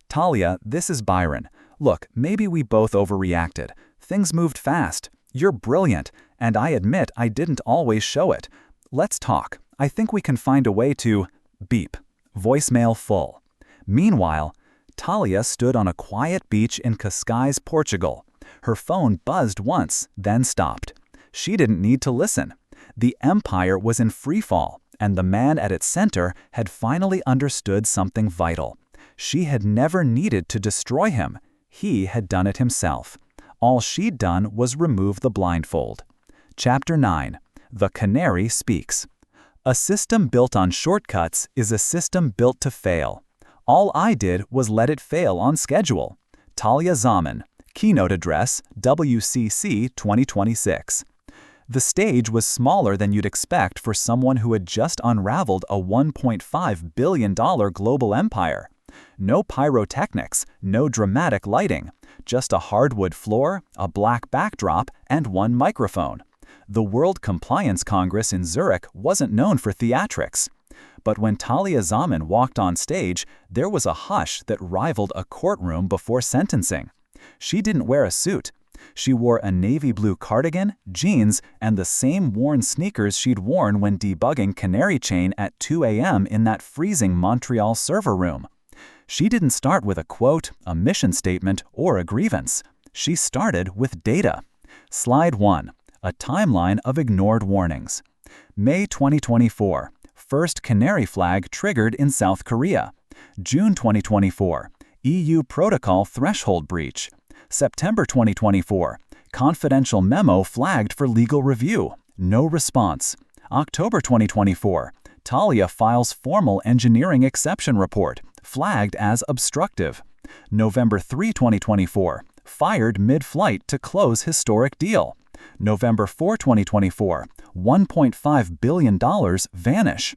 "Talia, this is Byron. Look, maybe we both overreacted. Things moved fast. You're brilliant, and I admit I didn't always show it. Let's talk. I think we can find a way to..." Beep. Voicemail full. Meanwhile, Talia stood on a quiet beach in Cascais, Portugal. Her phone buzzed once, then stopped. She didn't need to listen. The empire was in freefall, and the man at its center had finally understood something vital. She had never needed to destroy him. He had done it himself. All she'd done was remove the blindfold. Chapter 9. The Canary Speaks. A system built on shortcuts is a system built to fail. All I did was let it fail on schedule. Talia Zaman, Keynote Address, WCC 2026. The stage was smaller than you'd expect for someone who had just unraveled a $1.5 billion global empire. No pyrotechnics, no dramatic lighting, just a hardwood floor, a black backdrop, and one microphone. The World Compliance Congress in Zurich wasn't known for theatrics. But when Talia Zaman walked on stage, there was a hush that rivaled a courtroom before sentencing. She didn't wear a suit. She wore a navy blue cardigan, jeans, and the same worn sneakers she'd worn when debugging Canary Chain at 2 a.m. in that freezing Montreal server room. She didn't start with a quote, a mission statement, or a grievance. She started with data. Slide 1. A timeline of ignored warnings. May 2024. First Canary flag triggered in South Korea. June 2024. EU protocol threshold breach. September 2024. Confidential memo flagged for legal review. No response. October 2024. Talia files formal engineering exception report, flagged as obstructive. November 3, 2024. Fired mid-flight to close historic deal. November 4, 2024. $1.5 billion vanish.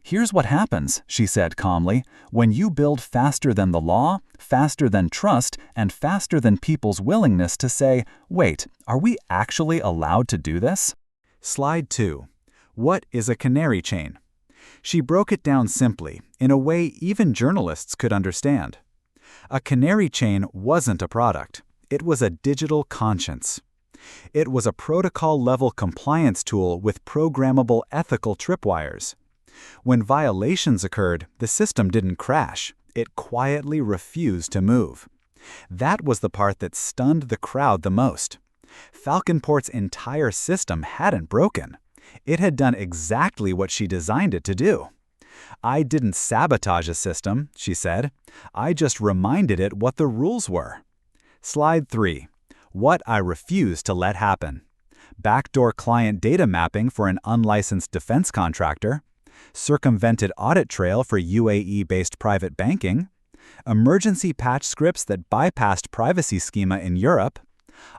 Here's what happens, she said calmly, when you build faster than the law, faster than trust, and faster than people's willingness to say, wait, are we actually allowed to do this? Slide 2. What is a canary chain? She broke it down simply, in a way even journalists could understand. A canary chain wasn't a product. It was a digital conscience. It was a protocol-level compliance tool with programmable ethical tripwires. When violations occurred, the system didn't crash. It quietly refused to move. That was the part that stunned the crowd the most. Falconport's entire system hadn't broken. It had done exactly what she designed it to do. I didn't sabotage a system, she said. I just reminded it what the rules were. Slide 3. What I refuse to let happen. Backdoor client data mapping for an unlicensed defense contractor. Circumvented audit trail for UAE-based private banking. Emergency patch scripts that bypassed privacy schema in Europe.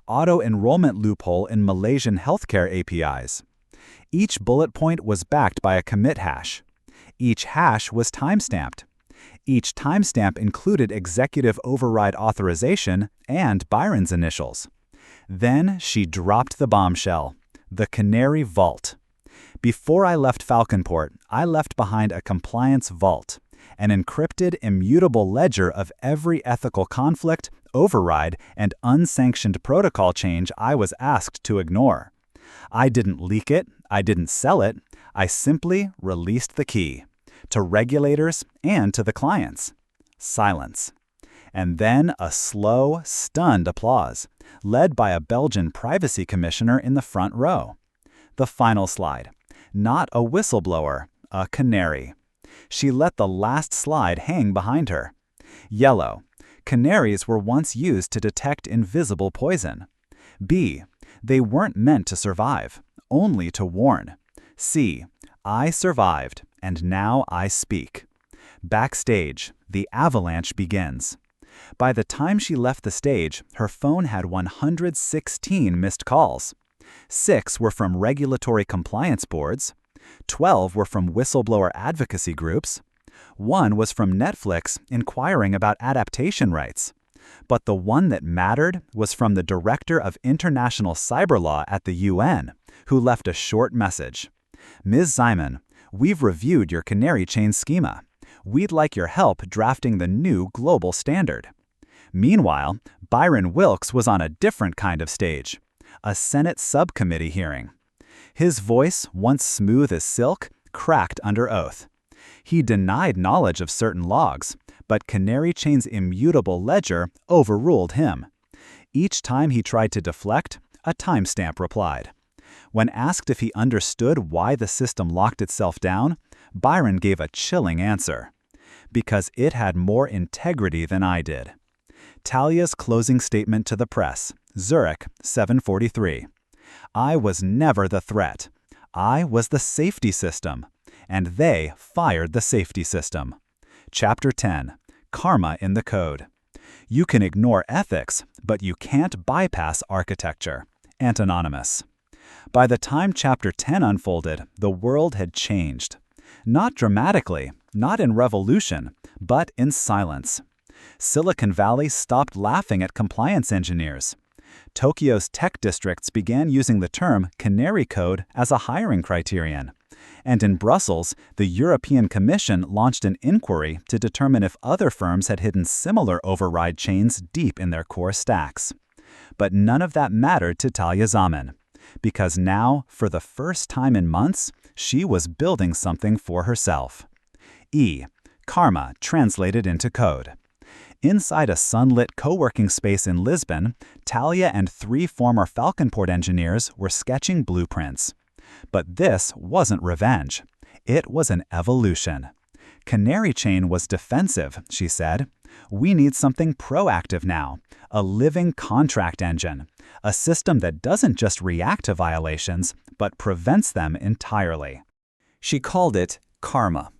Auto-enrollment loophole in Malaysian healthcare APIs. Each bullet point was backed by a commit hash. Each hash was timestamped. Each timestamp included executive override authorization and Byron's initials. Then she dropped the bombshell, the Canary Vault. Before I left Falconport, I left behind a compliance vault, an encrypted, immutable ledger of every ethical conflict, override, and unsanctioned protocol change I was asked to ignore. I didn't leak it, I didn't sell it, I simply released the key. To regulators and to the clients. Silence. And then a slow, stunned applause, led by a Belgian privacy commissioner in the front row. The final slide. Not a whistleblower, a canary. She let the last slide hang behind her. Yellow. Canaries were once used to detect invisible poison. B. They weren't meant to survive, only to warn. C. I survived, and now I speak. Backstage, the avalanche begins. By the time she left the stage, her phone had 116 missed calls. 6 were from regulatory compliance boards. 12 were from whistleblower advocacy groups. 1 was from Netflix inquiring about adaptation rights. But the one that mattered was from the Director of International Cyber Law at the UN, who left a short message. Ms. Simon, we've reviewed your Canary Chain schema. We'd like your help drafting the new global standard. Meanwhile, Byron Wilkes was on a different kind of stage, a Senate subcommittee hearing. His voice, once smooth as silk, cracked under oath. He denied knowledge of certain logs, but Canary Chain's immutable ledger overruled him. Each time he tried to deflect, a timestamp replied. When asked if he understood why the system locked itself down, Byron gave a chilling answer. Because it had more integrity than I did. Talia's closing statement to the press, Zurich, 7:43. I was never the threat. I was the safety system. And they fired the safety system. Chapter 10. Karma in the Code. You can ignore ethics, but you can't bypass architecture. Antonymous. By the time Chapter 10 unfolded, the world had changed. Not dramatically, not in revolution, but in silence. Silicon Valley stopped laughing at compliance engineers. Tokyo's tech districts began using the term canary code as a hiring criterion. And in Brussels, the European Commission launched an inquiry to determine if other firms had hidden similar override chains deep in their core stacks. But none of that mattered to Talia Zaman, because now, for the first time in months, she was building something for herself. Karma translated into code. Inside a sunlit co-working space in Lisbon, Talia and 3 former Falconport engineers were sketching blueprints. But this wasn't revenge. It was an evolution. Canary Chain was defensive, she said. We need something proactive now, a living contract engine, a system that doesn't just react to violations, but prevents them entirely. She called it Karma,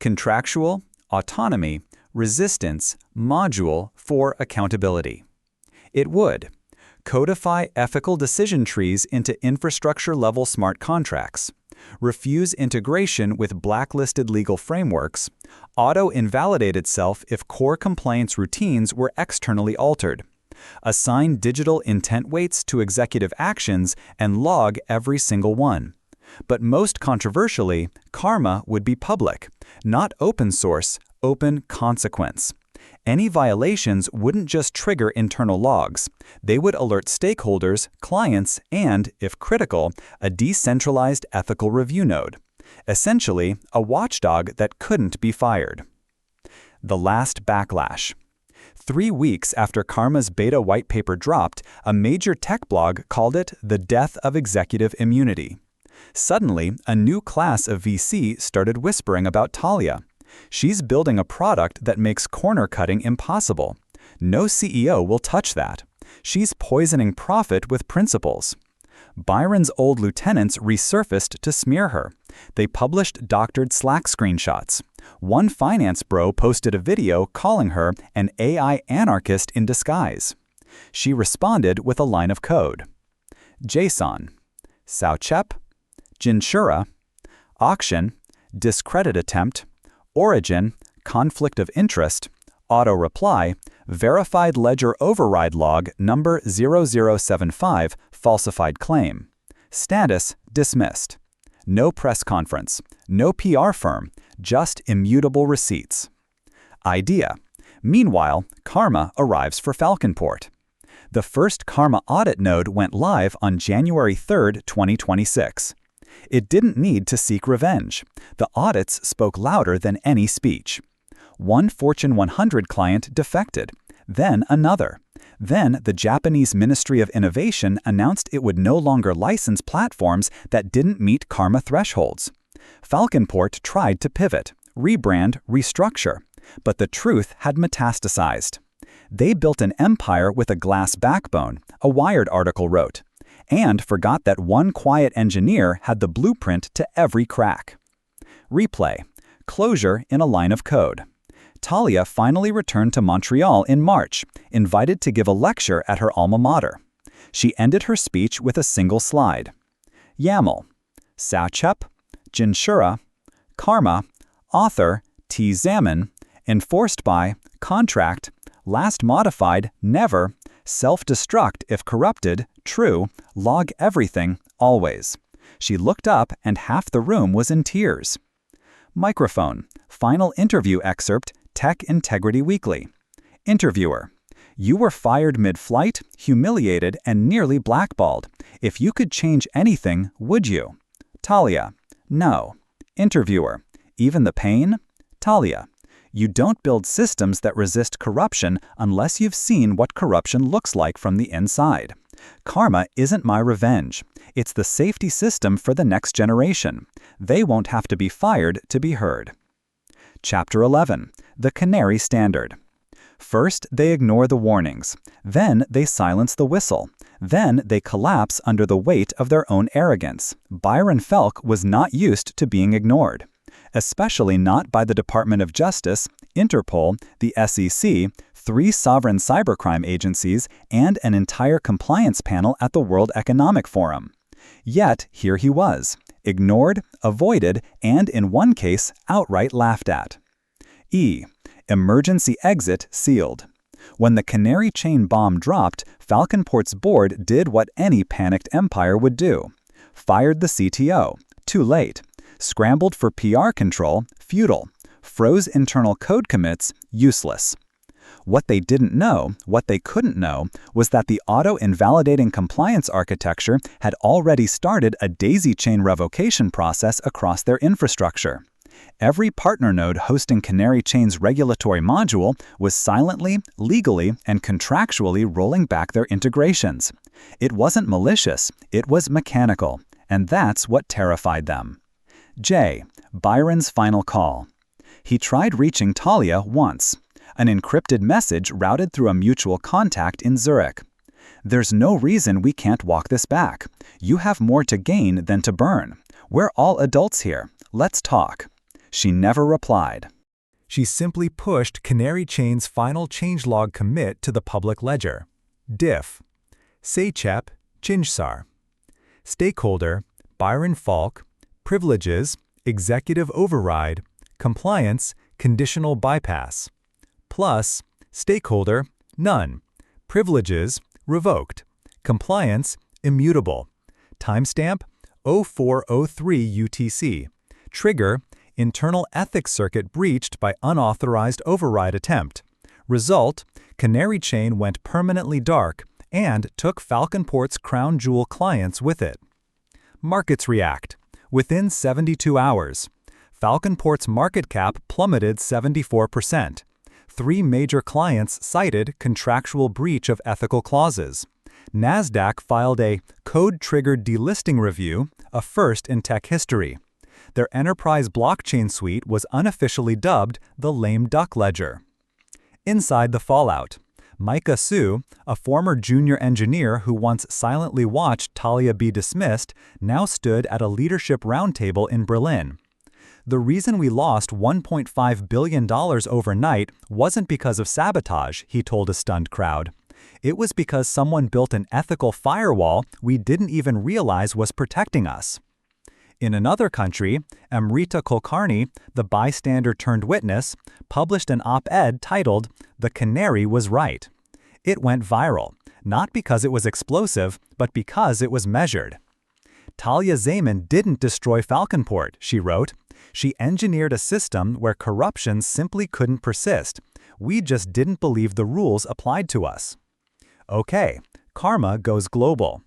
contractual, autonomy, resistance, module for accountability. It would codify ethical decision trees into infrastructure-level smart contracts, refuse integration with blacklisted legal frameworks, auto-invalidate itself if core compliance routines were externally altered, assign digital intent weights to executive actions and log every single one. But most controversially, Karma would be public, not open source, open consequence. Any violations wouldn't just trigger internal logs. They would alert stakeholders, clients, and, if critical, a decentralized ethical review node. Essentially, a watchdog that couldn't be fired. The last backlash. 3 weeks after Karma's beta white paper dropped, a major tech blog called it the death of executive immunity. Suddenly, a new class of VC started whispering about Talia. She's building a product that makes corner cutting impossible. No CEO will touch that. She's poisoning profit with principles. Byron's old lieutenants resurfaced to smear her. They published doctored Slack screenshots. One finance bro posted a video calling her an AI anarchist in disguise. She responded with a line of code. JSON, Sauchep, Jinshura, auction, discredit attempt, origin, conflict of interest, auto-reply, verified ledger override log number 0075, falsified claim. Status, dismissed. No press conference, no PR firm, just immutable receipts. Idea. Meanwhile, Karma arrives for Falconport. The first Karma audit node went live on January 3, 2026. It didn't need to seek revenge. The audits spoke louder than any speech. One Fortune 100 client defected, then another. Then the Japanese Ministry of Innovation announced it would no longer license platforms that didn't meet Karma thresholds. Falconport tried to pivot, rebrand, restructure, but the truth had metastasized. They built an empire with a glass backbone, a Wired article wrote, and forgot that one quiet engineer had the blueprint to every crack. Replay. Closure in a line of code. Talia finally returned to Montreal in March, invited to give a lecture at her alma mater. She ended her speech with a single slide. YAML. Sauchep, Jinshura, Karma, author, T. Zaman, enforced by, contract, last modified, never, self-destruct if corrupted, true, log everything, always. She looked up and half the room was in tears. Microphone. Final interview excerpt, Tech Integrity Weekly. Interviewer. You were fired mid-flight, humiliated, and nearly blackballed. If you could change anything, would you? Talia. No. Interviewer. Even the pain? Talia. You don't build systems that resist corruption unless you've seen what corruption looks like from the inside. Karma isn't my revenge. It's the safety system for the next generation. They won't have to be fired to be heard. Chapter 11. The Canary Standard. First, they ignore the warnings. Then, they silence the whistle. Then, they collapse under the weight of their own arrogance. Byron Felk was not used to being ignored. Especially not by the Department of Justice, Interpol, the SEC, 3 sovereign cybercrime agencies, and an entire compliance panel at the World Economic Forum. Yet, here he was, ignored, avoided, and in one case, outright laughed at. Emergency exit sealed. When the Canary Chain bomb dropped, Falconport's board did what any panicked empire would do. Fired the CTO. Too late. Scrambled for PR control. Futile. Froze internal code commits. Useless. What they didn't know, what they couldn't know, was that the auto-invalidating compliance architecture had already started a daisy chain revocation process across their infrastructure. Every partner node hosting Canary Chain's regulatory module was silently, legally, and contractually rolling back their integrations. It wasn't malicious, it was mechanical, and that's what terrified them. J. Byron's final call. He tried reaching Talia once. An encrypted message routed through a mutual contact in Zurich. "There's no reason we can't walk this back. You have more to gain than to burn. We're all adults here. Let's talk." She never replied. She simply pushed Canary Chain's final changelog commit to the public ledger. Diff. Seychep, Chinsar. Stakeholder, Byron Falk. Privileges, executive override. Compliance, conditional bypass. Plus, stakeholder, none. Privileges, revoked. Compliance, immutable. Timestamp, 0403 UTC. Trigger, internal ethics circuit breached by unauthorized override attempt. Result, Canary Chain went permanently dark and took Falconport's crown jewel clients with it. Markets react. Within 72 hours, Falconport's market cap plummeted 74%. 3 major clients cited contractual breach of ethical clauses. NASDAQ filed a code-triggered delisting review, a first in tech history. Their enterprise blockchain suite was unofficially dubbed the lame duck ledger. Inside the fallout, Micah Su, a former junior engineer who once silently watched Talia be dismissed, now stood at a leadership roundtable in Berlin. "The reason we lost $1.5 billion overnight wasn't because of sabotage," he told a stunned crowd. "It was because someone built an ethical firewall we didn't even realize was protecting us." In another country, Amrita Kulkarni, the bystander-turned-witness, published an op-ed titled, "The Canary Was Right." It went viral, not because it was explosive, but because it was measured. "Talia Zaman didn't destroy Falconport," she wrote. "She engineered a system where corruption simply couldn't persist. We just didn't believe the rules applied to us." Okay, karma goes global.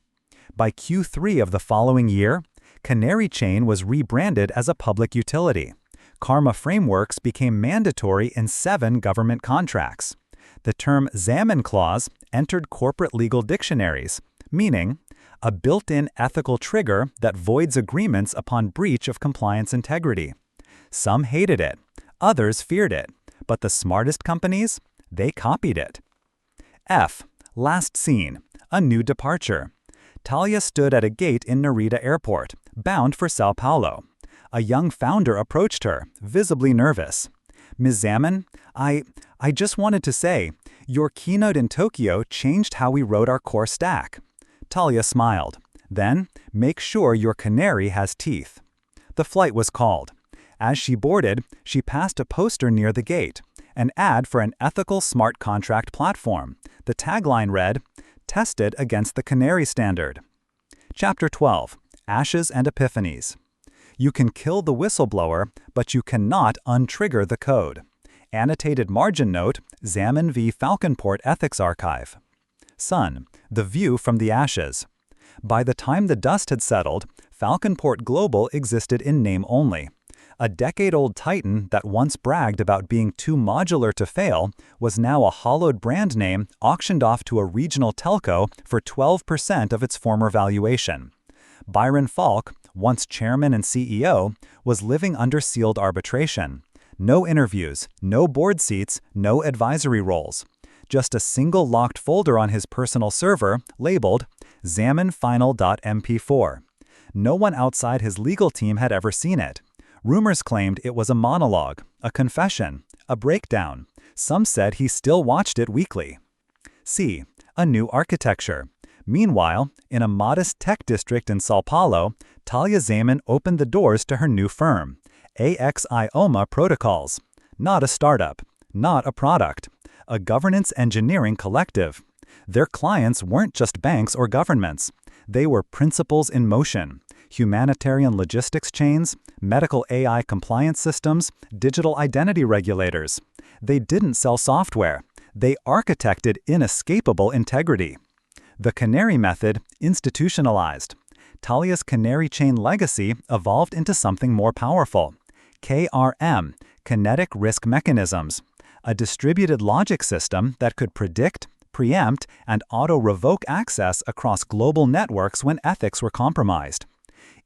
By Q3 of the following year, Canary Chain was rebranded as a public utility. Karma frameworks became mandatory in 7 government contracts. The term Zaman clause entered corporate legal dictionaries, meaning a built-in ethical trigger that voids agreements upon breach of compliance integrity. Some hated it, others feared it, but the smartest companies, they copied it. F. Last scene, a new departure. Talia stood at a gate in Narita Airport, bound for Sao Paulo. A young founder approached her, visibly nervous. "Ms. Zaman, I just wanted to say, your keynote in Tokyo changed how we wrote our core stack." Talia smiled. "Then, make sure your canary has teeth." The flight was called. As she boarded, she passed a poster near the gate, an ad for an ethical smart contract platform. The tagline read, "Tested against the Canary Standard." Chapter 12. Ashes and Epiphanies. You can kill the whistleblower, but you cannot untrigger the code. Annotated margin note, Zaman v. Falconport Ethics Archive. Sun, the view from the ashes. By the time the dust had settled, Falconport Global existed in name only. A decade-old titan that once bragged about being too modular to fail was now a hollowed brand name auctioned off to a regional telco for 12% of its former valuation. Byron Falk, once chairman and CEO, was living under sealed arbitration. No interviews, no board seats, no advisory roles. Just a single locked folder on his personal server labeled ZamanFinal.mp4. No one outside his legal team had ever seen it. Rumors claimed it was a monologue, a confession, a breakdown. Some said he still watched it weekly. C. A new architecture. Meanwhile, in a modest tech district in Sao Paulo, Talia Zaman opened the doors to her new firm, AXIOMA Protocols. Not a startup, not a product, a governance engineering collective. Their clients weren't just banks or governments. They were principles in motion, humanitarian logistics chains, medical AI compliance systems, digital identity regulators. They didn't sell software. They architected inescapable integrity. The canary method institutionalized. Talia's canary chain legacy evolved into something more powerful. KRM, Kinetic Risk Mechanisms, a distributed logic system that could predict, preempt, and auto-revoke access across global networks when ethics were compromised.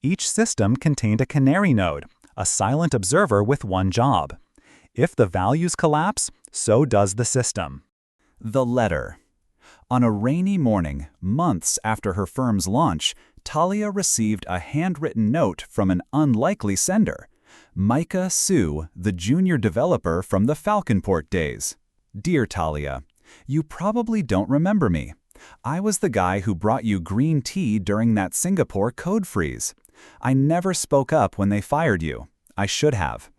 Each system contained a canary node, a silent observer with one job. If the values collapse, so does the system. The letter. On a rainy morning, months after her firm's launch, Talia received a handwritten note from an unlikely sender, Micah Sue, the junior developer from the Falconport days. Dear Talia, you probably don't remember me. I was the guy who brought you green tea during that Singapore code freeze. I never spoke up when they fired you. I should have.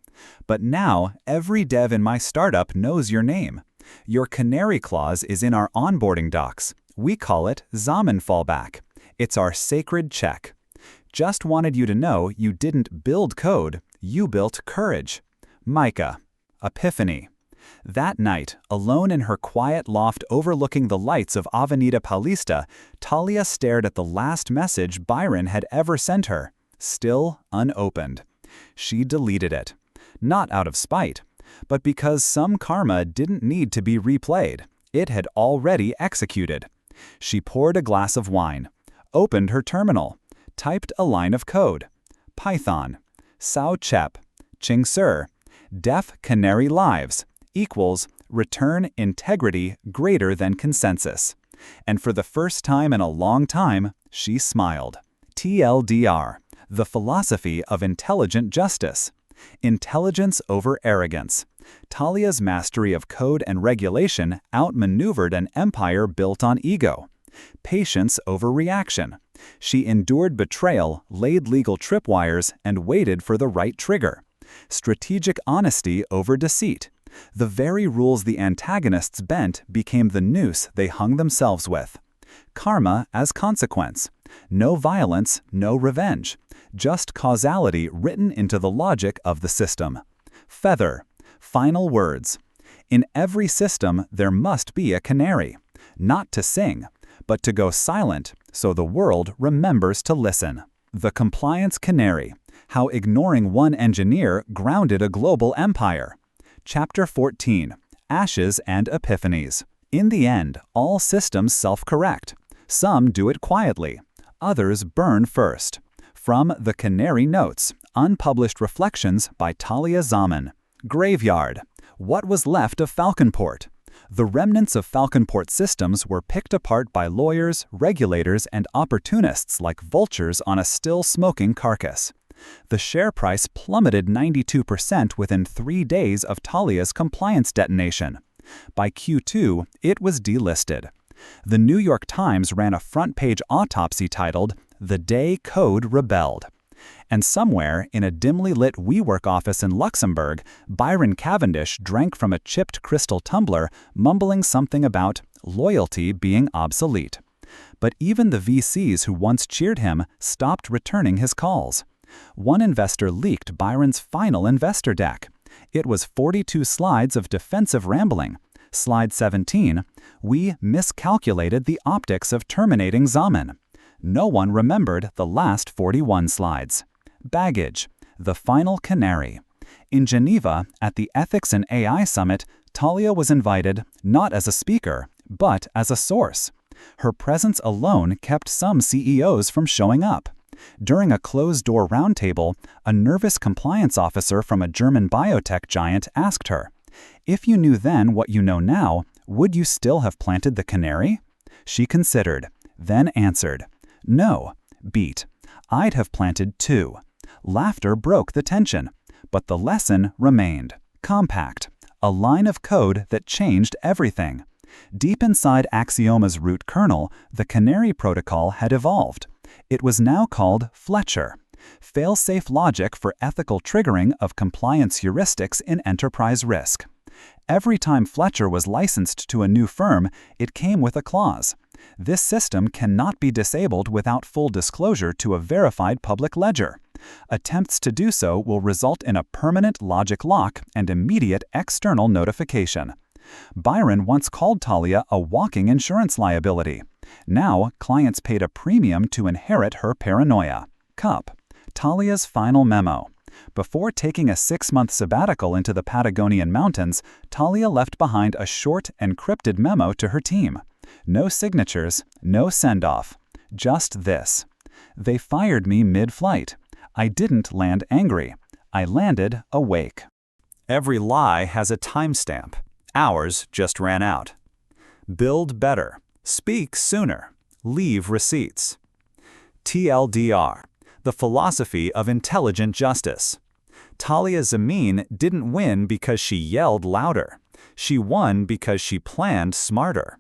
But now, every dev in my startup knows your name. Your canary clause is in our onboarding docs. We call it Zaman fallback. It's our sacred check. Just wanted you to know you didn't build code, you built courage. Micah. Epiphany. That night, alone in her quiet loft overlooking the lights of Avenida Paulista, Talia stared at the last message Byron had ever sent her, still unopened. She deleted it. Not out of spite, but because some karma didn't need to be replayed. It had already executed. She poured a glass of wine, opened her terminal, typed a line of code. Python, Sao Chep, Ching Sir, def canary lives, equals return integrity greater than consensus. And for the first time in a long time, she smiled. TLDR, the philosophy of intelligent justice. Intelligence over arrogance. Talia's mastery of code and regulation outmaneuvered an empire built on ego. Patience over reaction. She endured betrayal, laid legal tripwires, and waited for the right trigger. Strategic honesty over deceit. The very rules the antagonists bent became the noose they hung themselves with. Karma as consequence. No violence, no revenge. Just causality written into the logic of the system. Feather. Final words. In every system, there must be a canary. Not to sing, but to go silent so the world remembers to listen. The Compliance Canary. How ignoring one engineer grounded a global empire. Chapter 14. Ashes and Epiphanies. In the end, all systems self-correct. Some do it quietly. Others burn first. From The Canary Notes, Unpublished Reflections by Talia Zaman. Graveyard. What was left of Falconport? The remnants of Falconport systems were picked apart by lawyers, regulators, and opportunists like vultures on a still smoking carcass. The share price plummeted 92% within 3 days of Talia's compliance detonation. By Q2, it was delisted. The New York Times ran a front-page autopsy titled, "The Day Code Rebelled." And somewhere in a dimly lit WeWork office in Luxembourg, Byron Cavendish drank from a chipped crystal tumbler, mumbling something about loyalty being obsolete. But even the VCs who once cheered him stopped returning his calls. One investor leaked Byron's final investor deck. It was 42 slides of defensive rambling. Slide 17, we miscalculated the optics of terminating Zaman. No one remembered the last 41 slides. Baggage, the final canary. In Geneva, at the Ethics and AI Summit, Talia was invited not as a speaker, but as a source. Her presence alone kept some CEOs from showing up. During a closed-door roundtable, a nervous compliance officer from a German biotech giant asked her, "If you knew then what you know now, would you still have planted the canary?" She considered, then answered, "No, beat. I'd have planted 2. Laughter broke the tension, but the lesson remained. Compact, a line of code that changed everything. Deep inside Axioma's root kernel, the canary protocol had evolved. It was now called Fletcher, fail-safe logic for ethical triggering of compliance heuristics in enterprise risk. Every time Fletcher was licensed to a new firm, it came with a clause. This system cannot be disabled without full disclosure to a verified public ledger. Attempts to do so will result in a permanent logic lock and immediate external notification. Byron once called Talia a walking insurance liability. Now, clients paid a premium to inherit her paranoia. Cup. Talia's final memo. Before taking a 6-month sabbatical into the Patagonian mountains, Talia left behind a short, encrypted memo to her team. No signatures, no send-off. Just this. They fired me mid-flight. I didn't land angry. I landed awake. Every lie has a timestamp. Ours just ran out. Build better. Speak sooner. Leave receipts. TLDR. The philosophy of intelligent justice. Talia Zamin didn't win because she yelled louder. She won because she planned smarter.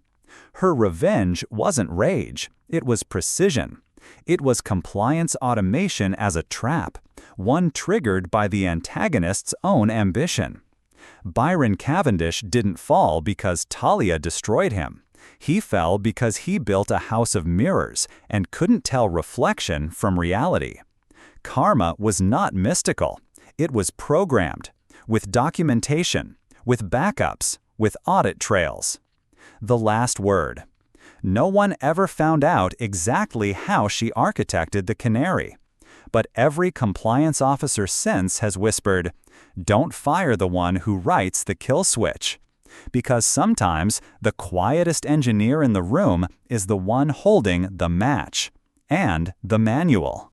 Her revenge wasn't rage. It was precision. It was compliance automation as a trap, one triggered by the antagonist's own ambition. Byron Cavendish didn't fall because Talia destroyed him. He fell because he built a house of mirrors and couldn't tell reflection from reality. Karma was not mystical. It was programmed, with documentation, with backups, with audit trails. The last word. No one ever found out exactly how she architected the canary. But every compliance officer since has whispered, "Don't fire the one who writes the kill switch." Because sometimes the quietest engineer in the room is the one holding the match and the manual.